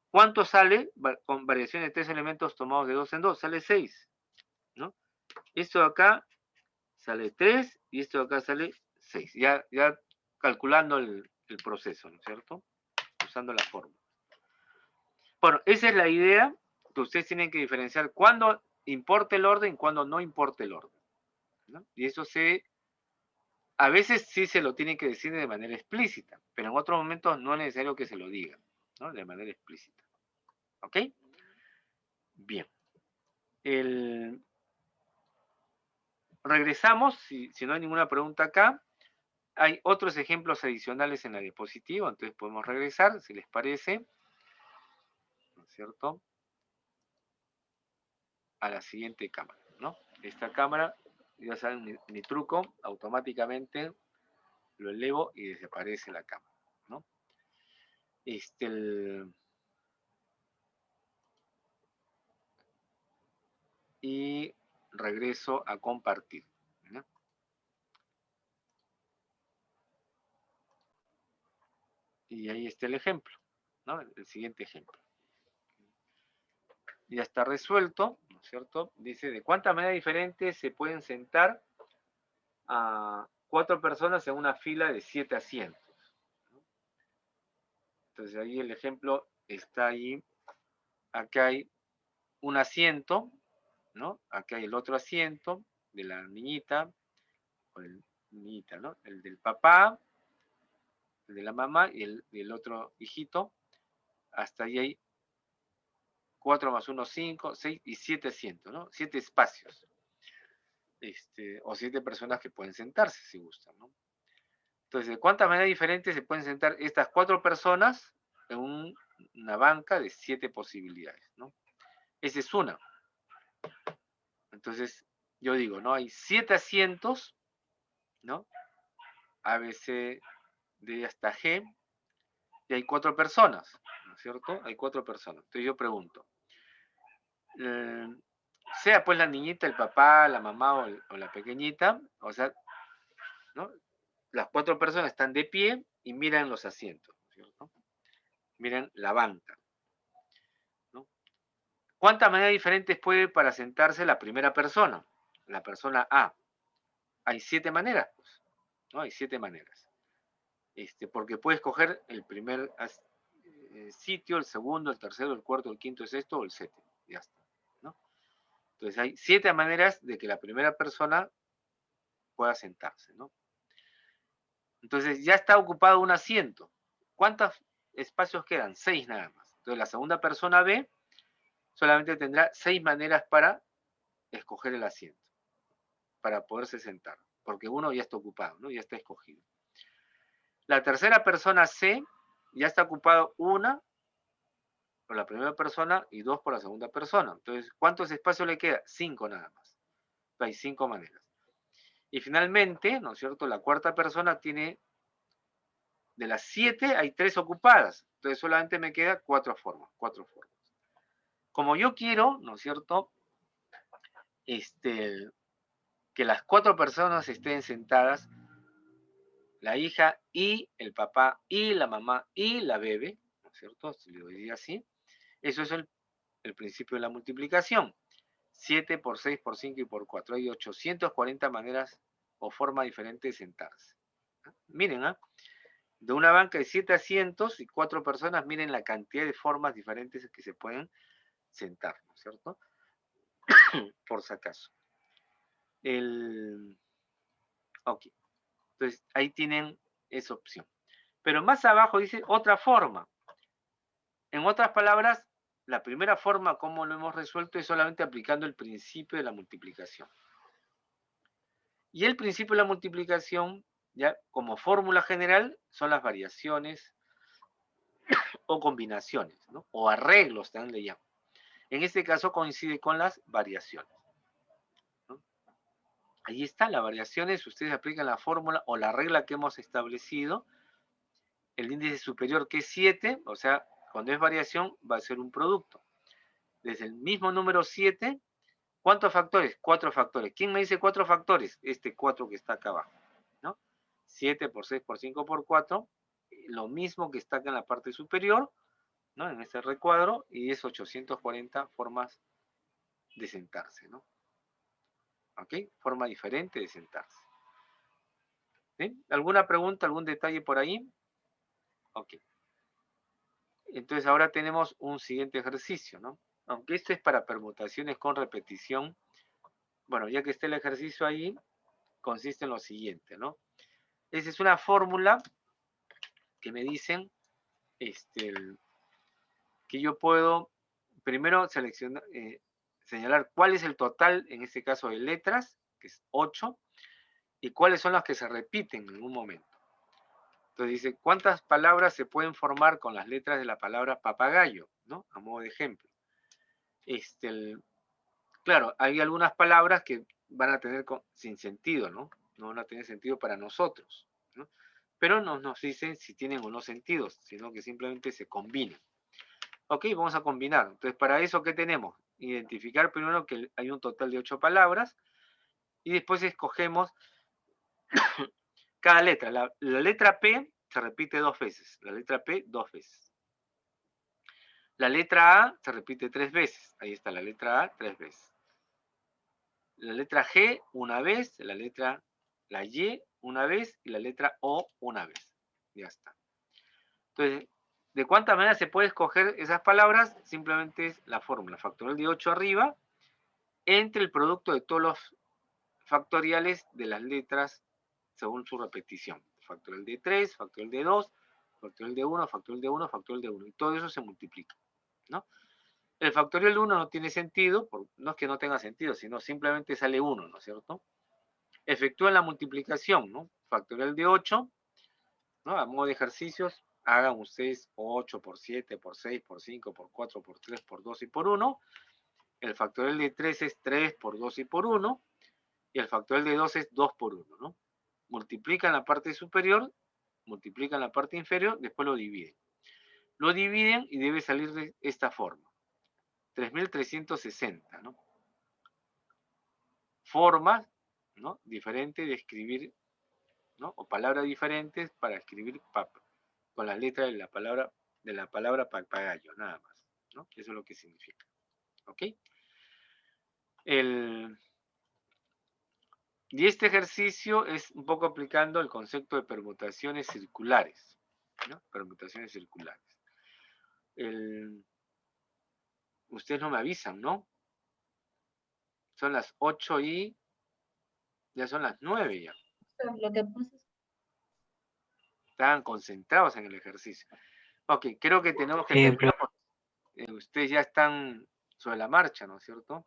¿Cuánto sale con variación de 3 elementos tomados de 2 en 2? Sale 6, ¿no? Esto de acá sale 3 y esto de acá sale 6. Ya calculando el proceso, ¿no es cierto? Usando la fórmula. Bueno, esa es la idea que ustedes tienen que diferenciar cuándo importa el orden y cuándo no importa el orden, ¿no? Y eso a veces sí se lo tienen que decir de manera explícita, pero en otros momentos no es necesario que se lo digan, ¿no? De manera explícita. ¿Ok? Bien. regresamos, si no hay ninguna pregunta acá. Hay otros ejemplos adicionales en la diapositiva, entonces podemos regresar, si les parece, ¿no es cierto?, a la siguiente cámara, ¿no? Esta cámara, ya saben mi truco, automáticamente lo elevo y desaparece la cámara, ¿no? Y regreso a compartir, ¿no? Y ahí está el ejemplo, ¿no? El siguiente ejemplo. Ya está resuelto, ¿no es cierto? Dice, ¿de cuántas maneras diferentes se pueden sentar a 4 personas en una fila de 7 asientos? Entonces ahí el ejemplo está ahí. Acá hay un asiento, ¿no? Acá hay el otro asiento de la niñita, o el niñita, ¿no? El del papá, el de la mamá y el otro hijito. Hasta ahí hay 4 más 1, 5, 6 y 7 asientos, ¿no? 7 espacios. O 7 personas que pueden sentarse si gustan, ¿no? Entonces, ¿de cuántas maneras diferentes se pueden sentar estas 4 personas en una banca de 7 posibilidades, ¿no? Esa es una. Entonces, yo digo, ¿no? Hay 7 asientos, ¿no? A, B, C, D hasta G, y hay 4 personas, ¿no es cierto? Hay 4 personas. Entonces yo pregunto, sea pues la niñita, el papá, la mamá o la pequeñita, o sea, ¿no? Las 4 personas están de pie y miran los asientos, ¿no es cierto? Miran la banca, ¿no? ¿Cuántas maneras diferentes puede para sentarse la primera persona? La persona A. Hay 7 maneras, pues, ¿no? Hay 7 maneras. Porque puedes coger el primer sitio, el segundo, el tercero, el cuarto, el quinto, el sexto o el séptimo. Ya está, ¿no? Entonces hay 7 maneras de que la primera persona pueda sentarse, ¿no? Entonces ya está ocupado un asiento. ¿Cuántos espacios quedan? 6 nada más. Entonces la segunda persona B solamente tendrá 6 maneras para escoger el asiento, para poderse sentar, porque uno ya está ocupado, ¿no? Ya está escogido. La tercera persona C ya está ocupado una por la primera persona y 2 por la segunda persona. Entonces, ¿cuántos espacios le queda? 5 nada más. Hay 5 maneras. Y finalmente, ¿no es cierto?, la cuarta persona tiene, de las 7 hay 3 ocupadas. Entonces solamente me queda 4 formas. Como yo quiero, ¿no es cierto?, que las 4 personas estén sentadas, la hija y el papá y la mamá y la bebé, ¿no es cierto?, si lo diría así, eso es el principio de la multiplicación. 7 por 6 por 5 y por 4. Hay 840 maneras o formas diferentes de sentarse. Miren, de una banca de 7 asientos y 4 personas, miren la cantidad de formas diferentes que se pueden sentar, ¿no es cierto? Por si acaso. Ok. Entonces, ahí tienen esa opción. Pero más abajo dice otra forma. En otras palabras, la primera forma, como lo hemos resuelto, es solamente aplicando el principio de la multiplicación. Y el principio de la multiplicación, ya como fórmula general, son las variaciones o combinaciones, ¿no? O arreglos, también le llaman. En este caso coincide con las variaciones, ¿no? Ahí está, las variaciones, ustedes aplican la fórmula o la regla que hemos establecido, el índice superior que es 7, o sea, cuando es variación va a ser un producto. Desde el mismo número 7, ¿cuántos factores? 4 factores. ¿Quién me dice 4 factores? Este 4 que está acá abajo, ¿no? 7 por 6 por 5 por 4, lo mismo que está acá en la parte superior, ¿no? En este recuadro, y es 840 formas de sentarse, ¿no? ¿Ok? Forma diferente de sentarse. ¿Sí? ¿Alguna pregunta, algún detalle por ahí? Ok. Entonces ahora tenemos un siguiente ejercicio, ¿no? Aunque esto es para permutaciones con repetición, bueno, ya que está el ejercicio ahí, consiste en lo siguiente, ¿no? Esa es una fórmula que me dicen que yo puedo primero seleccionar, señalar cuál es el total, en este caso, de letras que es 8, y cuáles son las que se repiten en un momento. Entonces dice, ¿cuántas palabras se pueden formar con las letras de la palabra papagayo? ¿No? A modo de ejemplo. Claro, hay algunas palabras que van a tener sin sentido, ¿no? No van a tener sentido para nosotros, ¿no? Pero no nos dicen si tienen o no sentidos, sino que simplemente se combinan. Ok, vamos a combinar. Entonces, para eso, ¿qué tenemos? Identificar primero que hay un total de 8 palabras y después escogemos cada letra. La letra P se repite 2 veces. La letra P 2 veces. La letra A se repite 3 veces. Ahí está la letra A 3 veces. La letra G una vez, la Y una vez y la letra O una vez. Ya está. Entonces, ¿de cuántas maneras se puede escoger esas palabras? Simplemente es la fórmula factorial de 8 arriba entre el producto de todos los factoriales de las letras según su repetición. Factorial de 3, factorial de 2, factorial de 1, factorial de 1, factorial de 1. Y todo eso se multiplica, ¿no? El factorial de 1 no tiene sentido, no es que no tenga sentido, sino simplemente sale 1, ¿no es cierto? Efectúan la multiplicación, ¿no? Factorial de 8, ¿no? A modo de ejercicios, hagan ustedes 8 por 7, por 6, por 5, por 4, por 3, por 2 y por 1. El factorial de 3 es 3 por 2 y por 1. Y el factorial de 2 es 2 por 1, ¿no? Multiplican la parte superior, multiplican la parte inferior, después lo dividen. Lo dividen y debe salir de esta forma. 3360, ¿no? Formas, ¿no? Diferentes de escribir, ¿no? O palabras diferentes para escribir con las letras de la palabra papagayo, nada más, ¿no? Eso es lo que significa. ¿Ok? Y este ejercicio es un poco aplicando el concepto de permutaciones circulares, ¿no? Permutaciones circulares. Ustedes no me avisan, ¿no? Son las 8 y ya son las 9 ya. Lo que pasa es Estaban concentrados en el ejercicio. Ok, creo que tenemos que Sí, terminar. Ustedes ya están sobre la marcha, ¿no es cierto?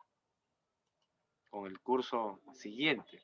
Con el curso siguiente.